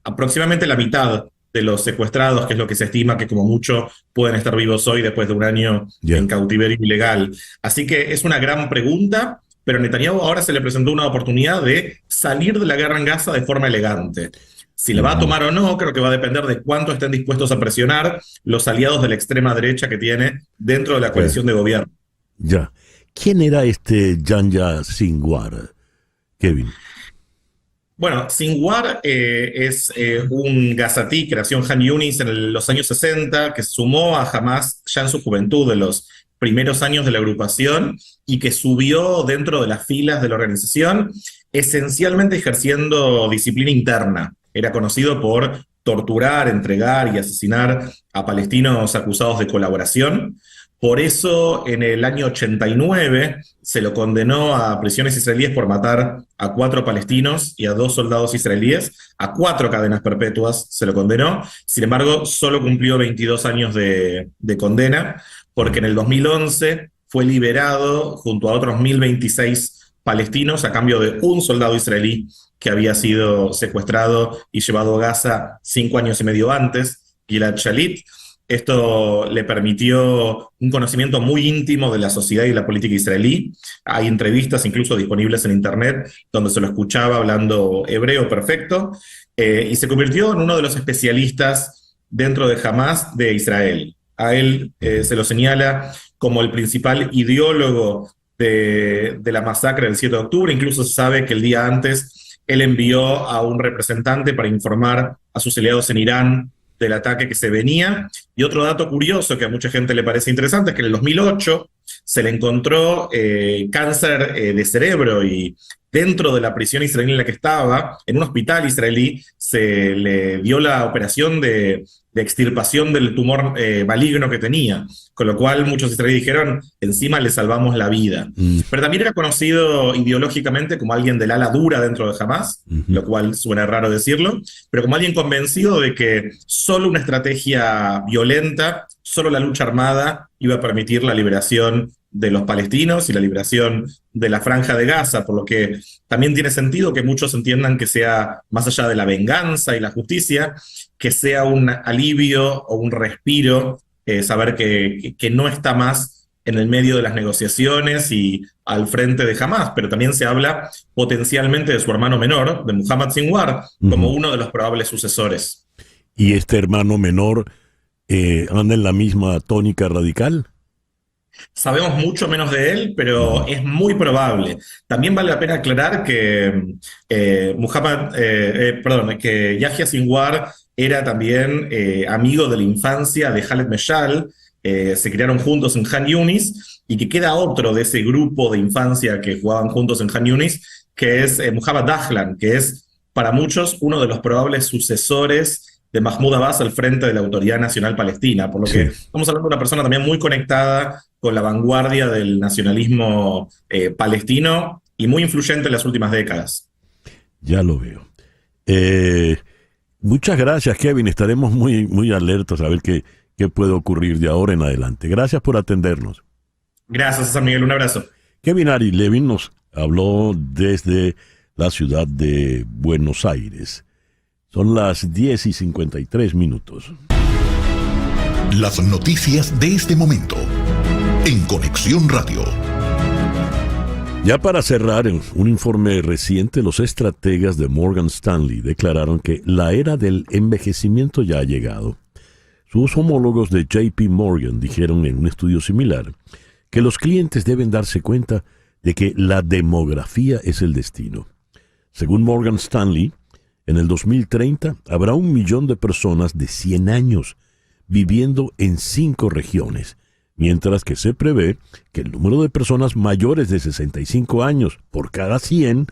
Aproximadamente la mitad de los secuestrados, que es lo que se estima que como mucho pueden estar vivos hoy después de un año en cautiverio ilegal. Así que es una gran pregunta, pero a Netanyahu ahora se le presentó una oportunidad de salir de la guerra en Gaza de forma elegante. Si la va a tomar o no, creo que va a depender de cuánto estén dispuestos a presionar los aliados de la extrema derecha que tiene dentro de la coalición de gobierno. Ya. ¿Quién era este Yahya Sinwar, Kevin? Bueno, Sinwar es un gazatí que nació en Han Yunis en los años 60, que se sumó a Hamas ya en su juventud, de los primeros años de la agrupación, y que subió dentro de las filas de la organización, esencialmente ejerciendo disciplina interna. Era conocido por torturar, entregar y asesinar a palestinos acusados de colaboración. Por eso, en el año 89, se lo condenó a prisiones israelíes por matar a 4 palestinos y a 2 soldados israelíes. A 4 cadenas perpetuas se lo condenó. Sin embargo, solo cumplió 22 años de condena, porque en el 2011 fue liberado junto a otros 1026 palestinos a cambio de un soldado israelí que había sido secuestrado y llevado a Gaza 5 años y medio antes, Gilad Shalit. Esto le permitió un conocimiento muy íntimo de la sociedad y la política israelí. Hay entrevistas incluso disponibles en internet donde se lo escuchaba hablando hebreo perfecto, y se convirtió en uno de los especialistas dentro de Hamas de Israel. A él se lo señala como el principal ideólogo de la masacre del 7 de octubre. Incluso se sabe que el día antes él envió a un representante para informar a sus aliados en Irán del ataque que se venía. Y otro dato curioso que a mucha gente le parece interesante es que en el 2008 se le encontró cáncer de cerebro, y dentro de la prisión israelí en la que estaba, en un hospital israelí, se le dio la operación de extirpación del tumor maligno que tenía, con lo cual muchos israelíes dijeron: encima le salvamos la vida. Pero también era conocido ideológicamente como alguien del ala dura dentro de Hamas, lo cual suena raro decirlo, pero como alguien convencido de que solo una estrategia violenta, solo la lucha armada iba a permitir la liberación de los palestinos y la liberación de la Franja de Gaza, por lo que también tiene sentido que muchos entiendan que sea, más allá de la venganza y la justicia, que sea un alivio o un respiro, saber que no está más en el medio de las negociaciones y al frente de Hamas. Pero también se habla potencialmente de su hermano menor, de Muhammad Sinwar, como uno de los probables sucesores. ¿Y este hermano menor anda en la misma tónica radical? Sabemos mucho menos de él, pero es muy probable. También vale la pena aclarar que que Yahya Sinwar era también amigo de la infancia de Khaled Meshal, se criaron juntos en Han Yunis, y que queda otro de ese grupo de infancia que jugaban juntos en Han Yunis, que es Muhammad Dahlan, que es para muchos uno de los probables sucesores de Mahmoud Abbas al frente de la Autoridad Nacional Palestina, por lo que estamos hablando de una persona también muy conectada con la vanguardia del nacionalismo palestino y muy influyente en las últimas décadas. Ya lo veo. Muchas gracias, Kevin. Estaremos muy alertas a ver qué puede ocurrir de ahora en adelante. Gracias por atendernos. Gracias, San Miguel. Un abrazo. Kevin Ari Levin nos habló desde la ciudad de Buenos Aires. Son las 10:53. Las noticias de este momento en Conexión Radio. Ya para cerrar, en un informe reciente, los estrategas de Morgan Stanley declararon que la era del envejecimiento ya ha llegado. Sus homólogos de JP Morgan dijeron en un estudio similar que los clientes deben darse cuenta de que la demografía es el destino. Según Morgan Stanley, en el 2030 habrá 1 millón de personas de 100 años viviendo en 5 regiones, mientras que se prevé que el número de personas mayores de 65 años por cada 100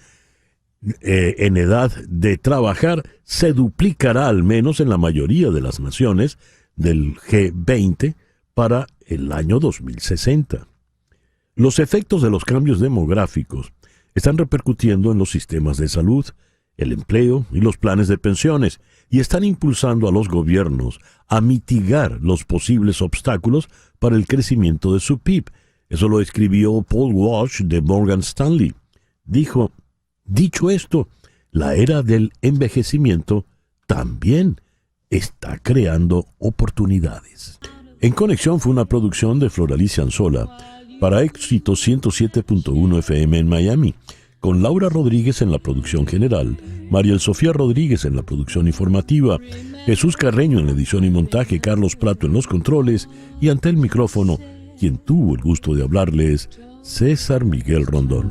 en edad de trabajar se duplicará al menos en la mayoría de las naciones del G20 para el año 2060. Los efectos de los cambios demográficos están repercutiendo en los sistemas de salud, el empleo y los planes de pensiones, y están impulsando a los gobiernos a mitigar los posibles obstáculos para el crecimiento de su PIB. Eso lo escribió Paul Walsh de Morgan Stanley. Dijo, dicho esto, la era del envejecimiento también está creando oportunidades. En Conexión fue una producción de Floralicia Anzola para Éxito 107.1 FM en Miami, con Laura Rodríguez en la producción general, Mariel Sofía Rodríguez en la producción informativa, Jesús Carreño en la edición y montaje, Carlos Prato en los controles, y ante el micrófono, quien tuvo el gusto de hablarles, César Miguel Rondón.